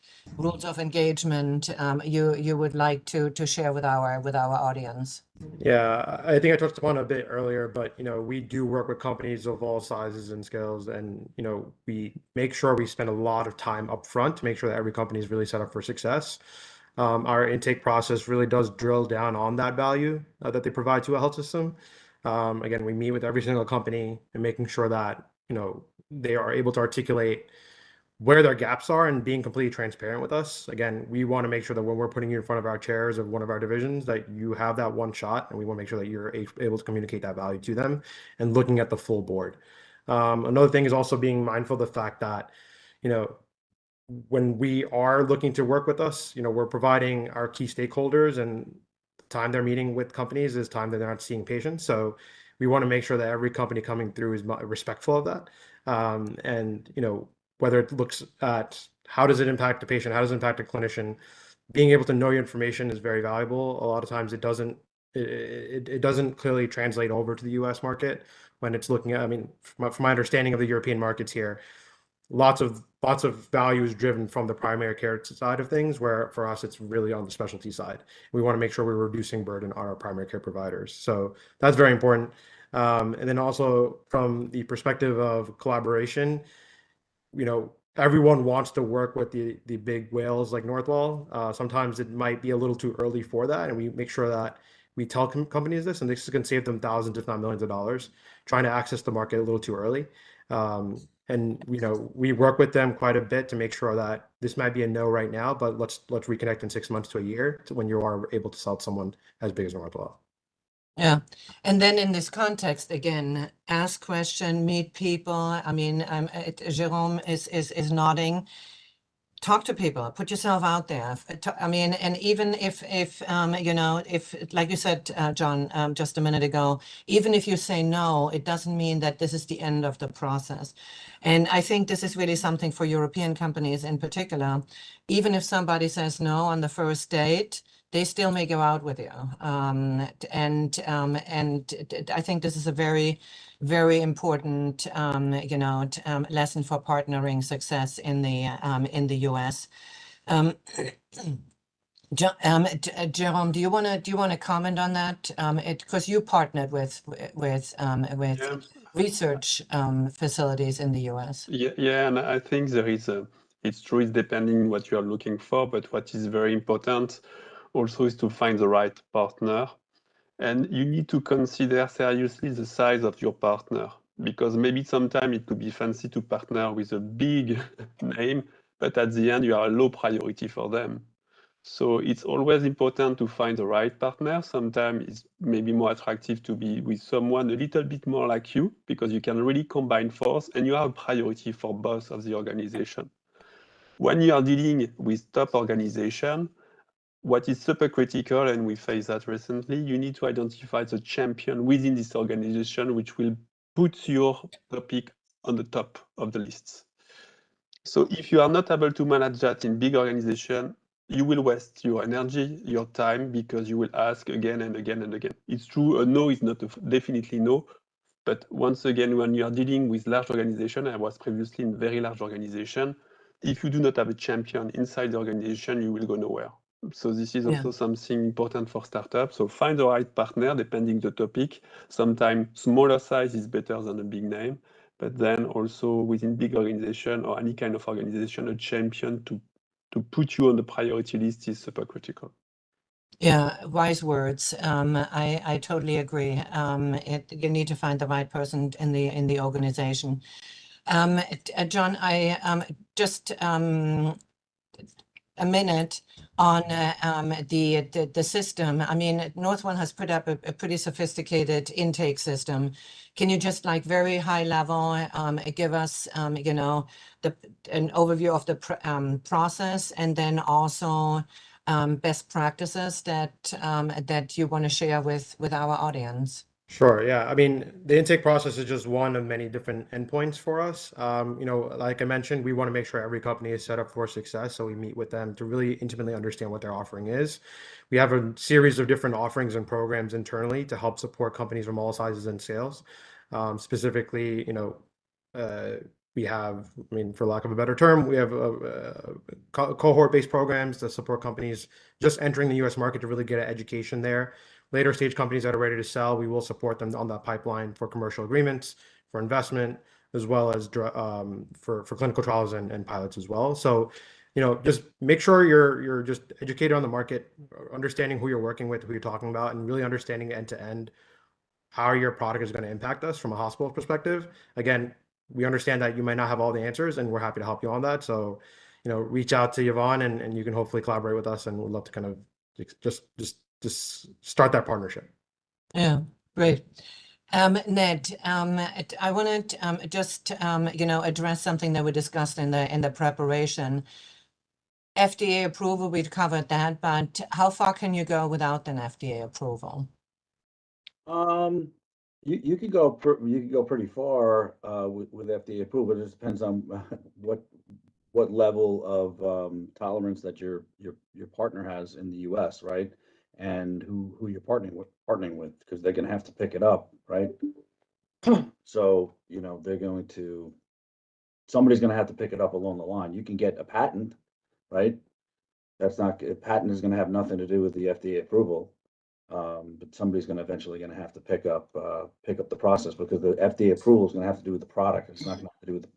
of engagement you would like to share with our audience? Yeah, I think I touched upon it a bit earlier, but we do work with companies of all sizes and scales, and we make sure we spend a lot of time up front to make sure that every company is really set up for success. Our intake process really does drill down on that value that they provide to a health system. Again, we meet with every single company and making sure that they are able to articulate where their gaps are and being completely transparent with us. Again, we want to make sure that when we're putting you in front of our chairs of one of our divisions, that you have that one shot, and we want to make sure that you're able to communicate that value to them and looking at the full board. Another thing is also being mindful of the fact that, when we are looking to work with us, we're providing our key stakeholders, and the time they're meeting with companies is time that they're not seeing patients. So we want to make sure that every company coming through is respectful of that. And whether it looks at how does it impact the patient, how does it impact the clinician, being able to know your information is very valuable. A lot of times it doesn't clearly translate over to the US market when it's looking at, I mean, from my understanding of the European markets here, lots of value is driven from the primary care side of things, where for us it's really on the specialty side. We want to make sure we're reducing burden on our primary care providers. So that's very important. And then also from the perspective of collaboration, everyone wants to work with the big whales like Northwell. Sometimes it might be a little too early for that, and we make sure that we tell companies this, and this can save them thousands, if not millions of dollars, trying to access the market a little too early. And we work with them quite a bit to make sure that this might be a no right now, but let's reconnect in 6 months to a year to when you are able to sell to someone as big as Northwell. Yeah. And then in this context, again, ask question, meet people. I mean, Jerome is nodding. Talk to people, put yourself out there. I mean, and even if like you said, John, just a minute ago, even if you say no, it doesn't mean that this is the end of the process. And I think this is really something for European companies in particular. Even if somebody says no on the first date, they still may go out with you. And I think this is a very, very important, lesson for partnering success in the US. Jerome, do you want to comment on that? Because you partnered with research facilities in the US. Yeah, and I think it's true, it's depending what you are looking for, but what is very important also is to find the right partner. And you need to consider seriously the size of your partner, because maybe sometime it could be fancy to partner with a big name, but at the end you are a low priority for them. So it's always important to find the right partner. Sometimes it's maybe more attractive to be with someone a little bit more like you, because you can really combine force and you are a priority for both of the organization. When you are dealing with top organization, what is super critical, and we faced that recently, you need to identify the champion within this organization, which will put your topic on the top of the lists. So if you are not able to manage that in big organization, you will waste your energy, your time, because you will ask again and again and again. It's true, a no is not a definitely no, but once again, when you are dealing with large organization, I was previously in very large organization, if you do not have a champion inside the organization, you will go nowhere. So this is also something important for startups. So find the right partner depending the topic. Sometimes smaller size is better than a big name, but then also within big organization or any kind of organization, a champion to put you on the priority list is super critical. Yeah, wise words. I totally agree. You need to find the right person in the organization. John, I just a minute on the system. I mean, Northwell has put up a pretty sophisticated intake system. Can you just like very high level give us you know, an overview of the process, and then also best practices that you want to share with our audience? Sure. Yeah. I mean, the intake process is just one of many different endpoints for us. You know, like I mentioned, we want to make sure every company is set up for success. So we meet with them to really intimately understand what their offering is. We have a series of different offerings and programs internally to help support companies from all sizes and sales. Specifically, you know, we have, I mean, for lack of a better term, we have cohort-based programs to support companies just entering the US market to really get an education there. Later stage companies that are ready to sell, we will support them on that pipeline for commercial agreements, for investment, as well as for clinical trials and pilots as well. So, you know, just make sure you're just educated on the market, understanding who you're working with, who you're talking about, and really understanding end to end how your product is going to impact us from a hospital perspective. Again, we understand that you might not have all the answers, and we're happy to help you on that. So, you know, reach out to Yvonne, and you can hopefully collaborate with us, and we'd love to kind of just start that partnership. Yeah, great. Ned, I wanted just you know, address something that we discussed in the preparation. FDA approval, we've covered that, but how far can you go without an FDA approval? You could go pretty far with FDA approval. It just depends on what level of tolerance that your partner has in the US, right? And who you're partnering with, because they're going to have to pick it up, right? So, you know, somebody's going to have to pick it up along the line. You can get a patent, right? A patent is going to have nothing to do with the FDA approval. But somebody's eventually going to have to pick up the process, because the FDA approval is going to have to do with the product. It's not going to have to do with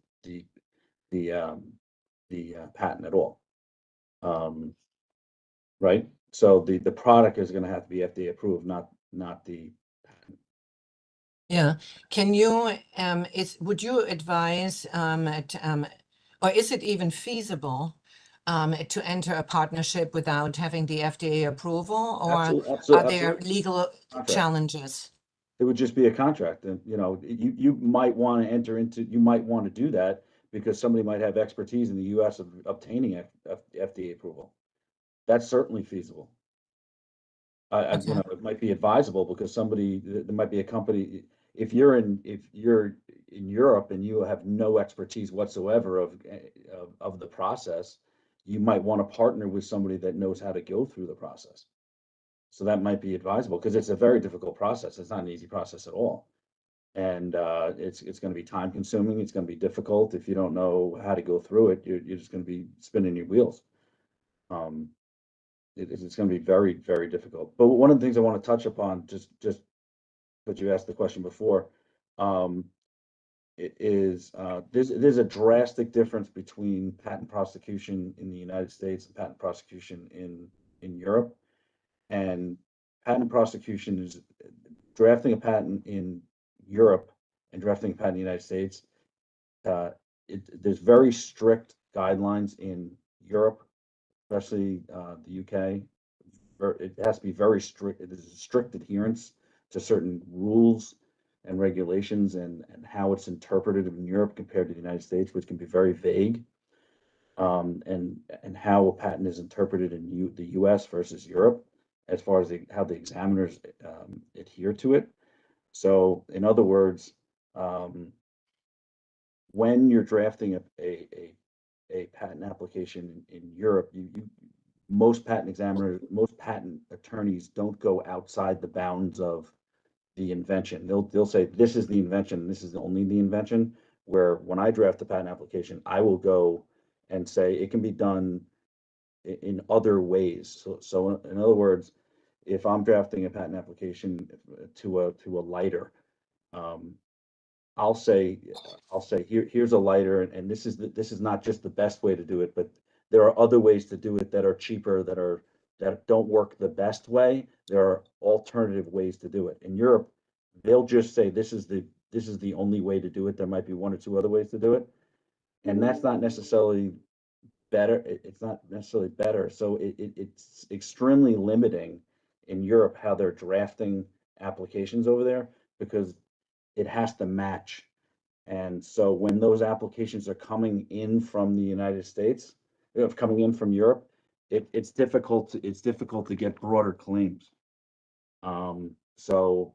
the patent at all. Right? So the product is going to have to be FDA approved, not the patent. Yeah. Can you would you advise or is it even feasible to enter a partnership without having the FDA approval, or are there legal challenges? It would just be a contract, and you know, you might want to do that because somebody might have expertise in the US of obtaining FDA approval. That's certainly feasible. You know, it might be advisable because there might be a company, if you're in Europe and you have no expertise whatsoever of the process, you might want to partner with somebody that knows how to go through the process. So that might be advisable, because it's a very difficult process. It's not an easy process at all. And it's going to be time consuming. It's going to be difficult. If you don't know how to go through it, you're just going to be spinning your wheels. It's going to be very, very difficult. But one of the things I want to touch upon, just but you asked the question before, there's a drastic difference between patent prosecution in the United States and patent prosecution in Europe. And patent prosecution is drafting a patent in Europe and drafting a patent in the United States, there's very strict guidelines in Europe, especially the UK. It has to be very strict. There's strict adherence to certain rules and regulations, and how it's interpreted in Europe compared to the United States, which can be very vague. And how a patent is interpreted in the US versus Europe, as far as how the examiners adhere to it. So, in other words, when you're drafting a patent application in Europe, most patent examiners, most patent attorneys don't go outside the bounds of the invention. They'll say this is the invention, this is only the invention. Where when I draft a patent application, I will go and say it can be done in other ways. So in other words, if I'm drafting a patent application to a lighter, I'll say here's a lighter, and this is not just the best way to do it, but there are other ways to do it that are cheaper, that don't work the best way. There are alternative ways to do it. In Europe, they'll just say this is the only way to do it. There might be one or two other ways to do it, and that's not necessarily better. It's not necessarily better. So it's extremely limiting in Europe how they're drafting applications over there, because it has to match. And so when those applications are coming in from the United States, coming in from Europe, it's difficult to get broader claims. So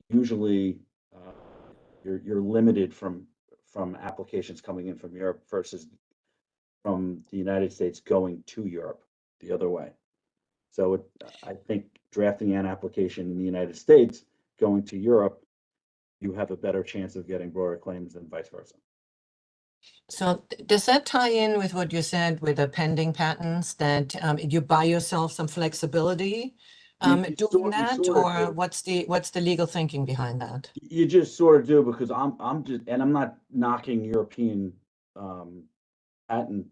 usually you're limited from applications coming in from Europe versus from the United States going to Europe the other way. So I think drafting an application in the United States going to Europe, you have a better chance of getting broader claims than vice versa. So does that tie in with what you said with the pending patents, that you buy yourself some flexibility doing that, or what's the legal thinking behind that? You just sort of do, because I'm just, and I'm not knocking European patent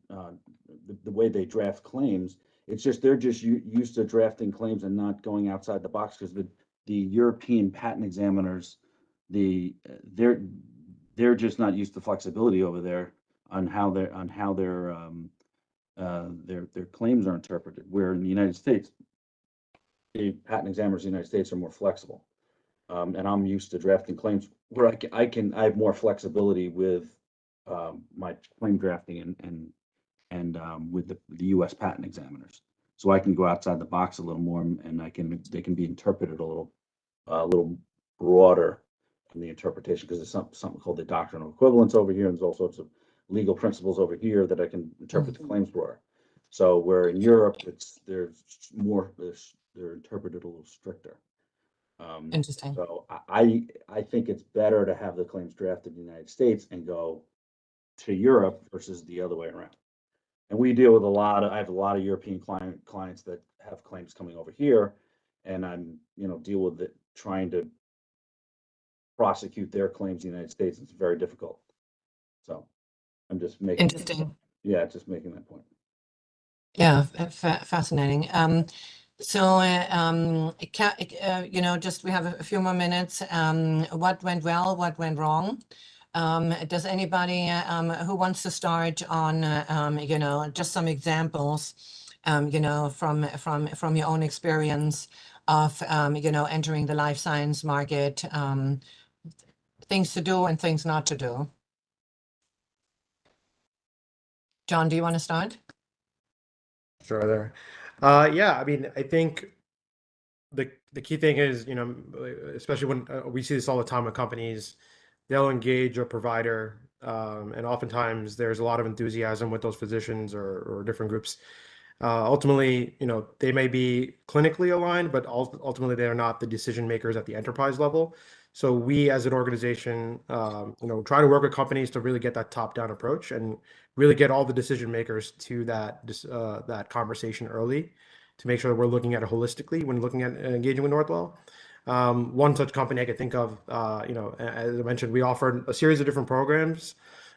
the way they draft claims. It's just they're just used to drafting claims and not going outside the box, because the European patent examiners, they're just not used to flexibility over there on how their claims are interpreted. Where in the United States, the patent examiners in the United States are more flexible, and I'm used to drafting claims where I have more flexibility with my claim drafting and with the U.S. patent examiners, so I can go outside the box a little more, and they can be interpreted a little broader in the interpretation, because there's something called the doctrine of equivalence over here, and there's all sorts of legal principles over here that I can interpret the claims broader. So where in Europe they're interpreted a little stricter. Interesting. So I think it's better to have the claims drafted in the United States and go to Europe versus the other way around. And we deal with I have a lot of European clients that have claims coming over here, and I'm deal with it, trying to prosecute their claims in the United States. It's very difficult. So I'm just making Interesting. just making that point. Yeah, fascinating. So just we have a few more minutes. What went well? What went wrong? Does anybody who wants to start on just some examples from your own experience of entering the life science market, things to do and things not to do? John, do you want to start? Sure, there. Yeah, I mean, I think the key thing is, especially when we see this all the time with companies, they'll engage a provider, and oftentimes there's a lot of enthusiasm with those physicians or different groups. Ultimately, they may be clinically aligned, but ultimately they are not the decision makers at the enterprise level. So we, as an organization, try to work with companies to really get that top-down approach and really get all the decision makers to that conversation early, to make sure that we're looking at it holistically when looking at engaging with Northwell. One such company I could think of, as I mentioned, we offered a series of different programs,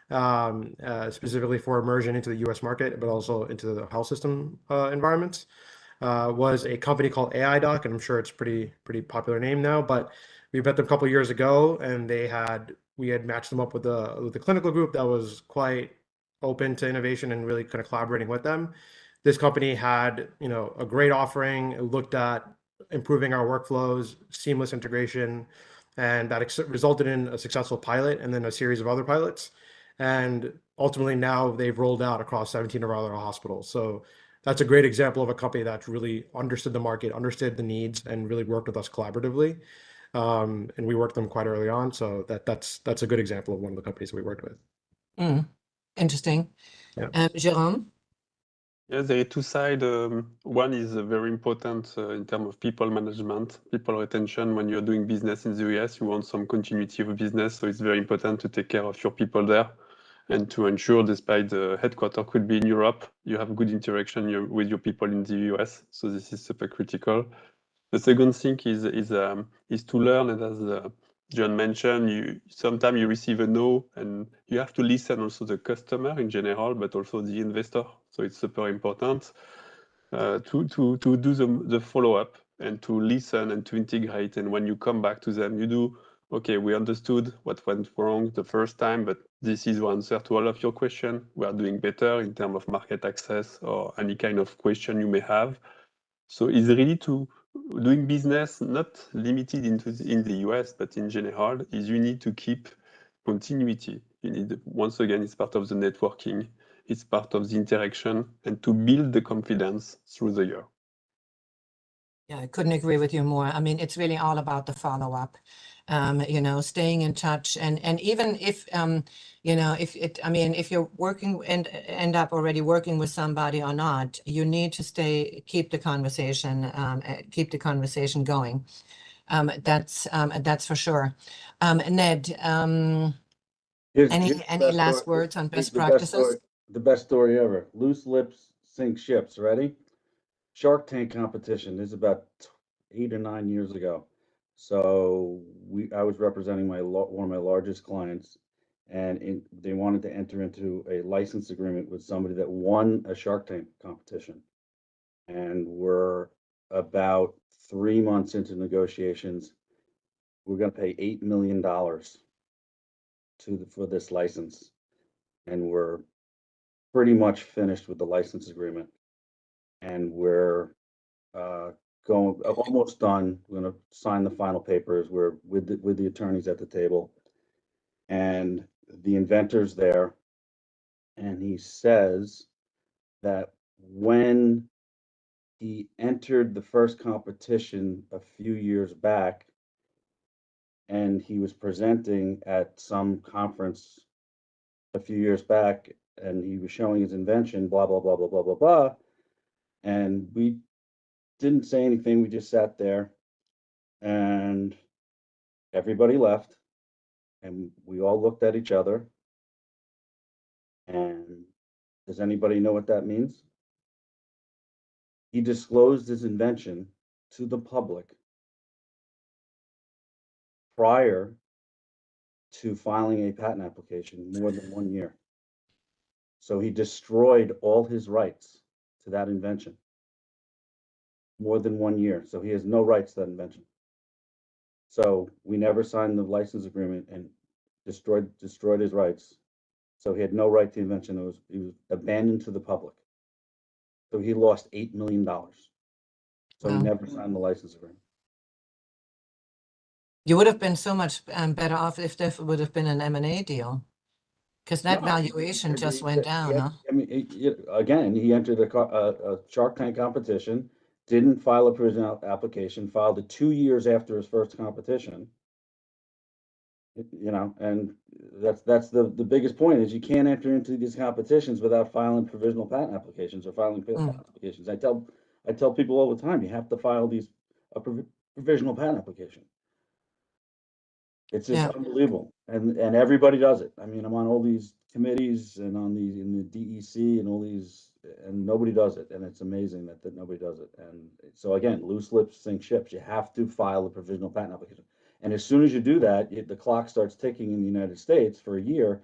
specifically for immersion into the U.S. market, but also into the health system environments. Was a company called AI Doc, and I'm sure it's pretty popular name now, but we met them a couple of years ago, and they had we had matched them up with the clinical group that was quite open to innovation and really kind of collaborating with them. This company had, a great offering. It looked at improving our workflows, seamless integration, and that resulted in a successful pilot and then a series of other pilots. And ultimately now they've rolled out across 17 of our other hospitals. So that's a great example of a company that's really understood the market, understood the needs, and really worked with us collaboratively. And we worked with them quite early on. So that's a good example of one of the companies we worked with. Interesting. Yeah. Jérôme? Yeah, there are two sides. One is very important in terms of people management, people retention. When you're doing business in the US, you want some continuity of business. So it's very important to take care of your people there and to ensure, despite the headquarters could be in Europe, you have good interaction with your people in the US. So this is super critical. The second thing is to learn, and as John mentioned, sometimes you receive a no, and you have to listen also the customer in general, but also the investor. So it's super important to do the follow-up and to listen and to integrate. And when you come back to them, you do, okay, we understood what went wrong the first time, but this is the answer to all of your questions. We are doing better in terms of market access or any kind of question you may have. So it's really doing business, not limited in the US, but in general, is you need to keep continuity. You need, once again, it's part of the networking, it's part of the interaction, and to build the confidence through the year. Yeah, I couldn't agree with you more. I mean, it's really all about the follow-up, staying in touch. And even if, if you're working and end up already working with somebody or not, you need to keep the conversation going. That's for sure. Ned, any last words on best practices? The best story ever. Loose lips sink ships. Ready? Shark Tank competition. This is about 8 or 9 years ago. So I was representing one of my largest clients, and they wanted to enter into a license agreement with somebody that won a Shark Tank competition. And we're about 3 months into negotiations. We're going to pay $8 million for this license, and we're pretty much finished with the license agreement. And we're almost done. We're going to sign the final papers. We're with the attorneys at the table, and the inventor's there, and he says that when he entered the first competition a few years back, and he was presenting at some conference a few years back, and he was showing his invention, blah, blah, blah, blah, blah, blah, blah. And we didn't say anything. We just sat there, and everybody left, and we all looked at each other. And does anybody know what that means? He disclosed his invention to the public prior to filing a patent application more than 1 year. So he destroyed all his rights to that invention more than 1 year. So he has no rights to that invention. So we never signed the license agreement and destroyed his rights. So he had no right to the invention. It was abandoned to the public. So he lost $8 million. So he never signed the license agreement. You would have been so much better off if there would have been an M&A deal, because that valuation just went down, huh? I mean, again, he entered a Shark Tank competition, didn't file a provisional application, filed it 2 years after his first competition. And that's the biggest point is you can't enter into these competitions without filing provisional patent applications or filing patent applications. I tell people all the time, you have to file a provisional patent application. It's just unbelievable, and everybody does it. I mean, I'm on all these committees and in the DEC and all these, and nobody does it, and it's amazing that nobody does it. And so again, loose lips sink ships. You have to file a provisional patent application, and as soon as you do that, the clock starts ticking in the United States for a year.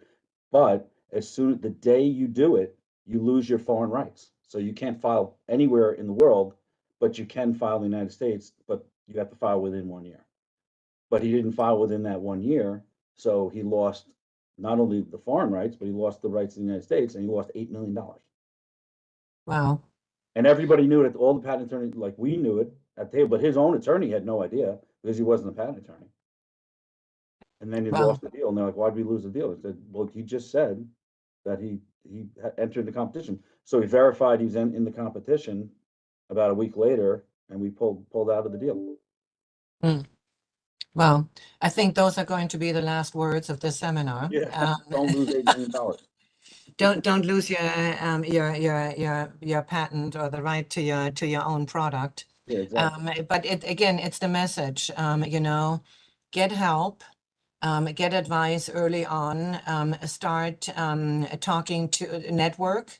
But the day you do it, you lose your foreign rights. So you can't file anywhere in the world, but you can file in the United States, but you have to file within 1 year. But he didn't file within that 1 year, So he lost not only the foreign rights, but he lost the rights in the United States, and he lost $8 million. Wow. And everybody knew it. All the patent attorneys, like we knew it at the table, but his own attorney had no idea because he wasn't a patent attorney. And then he Wow. lost the deal. And they're like, "Why'd we lose the deal?" He said, "Well, he just said that he entered the competition." So he verified he's in the competition about a week later, and we pulled out of the deal. Well, I think those are going to be the last words of this seminar. Yeah, don't lose $8 million. Don't lose your patent or the right to your own product. Yeah, exactly. But it's the message. You know, get help, get advice early on. Start talking to network.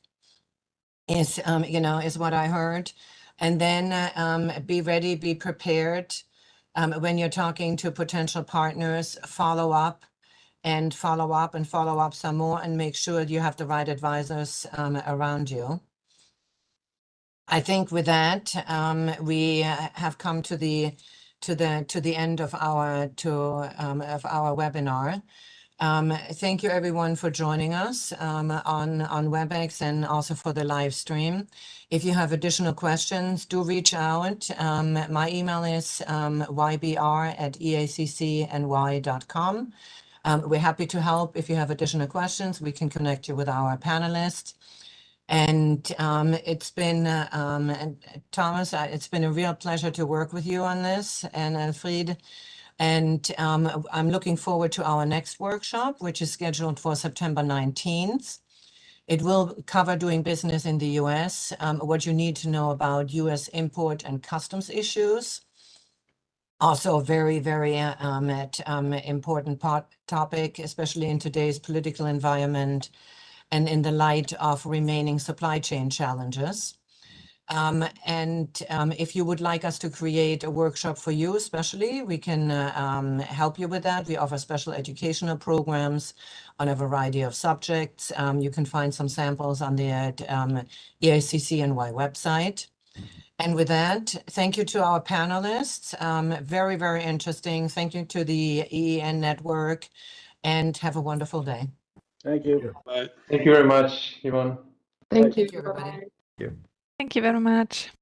Is is what I heard, and then be ready, be prepared. When you're talking to potential partners, follow up and follow up and follow up some more, and make sure you have the right advisors around you. I think with that, we have come to the end of our webinar. Thank you everyone for joining us on WebEx and also for the live stream. If you have additional questions, do reach out. My email is ybr@eaccny.com. We're happy to help. If you have additional questions, we can connect you with our panelists. And it's been, Thomas, it's been a real pleasure to work with you on this, and Elfriede. And I'm looking forward to our next workshop, which is scheduled for September 19th. It will cover doing business in the US, what you need to know about US import and customs issues. Also a very, very important topic, especially in today's political environment and in the light of remaining supply chain challenges. If you would like us to create a workshop for you, especially, we can help you with that. We offer special educational programs on a variety of subjects. You can find some samples on the EACCNY website. And with that, thank you to our panelists. Very, very interesting. Thank you to the EEN network, and have a wonderful day. Thank you. Bye. Thank you very much, Yvonne. Thank you, everybody. Thank you. Thank you very much.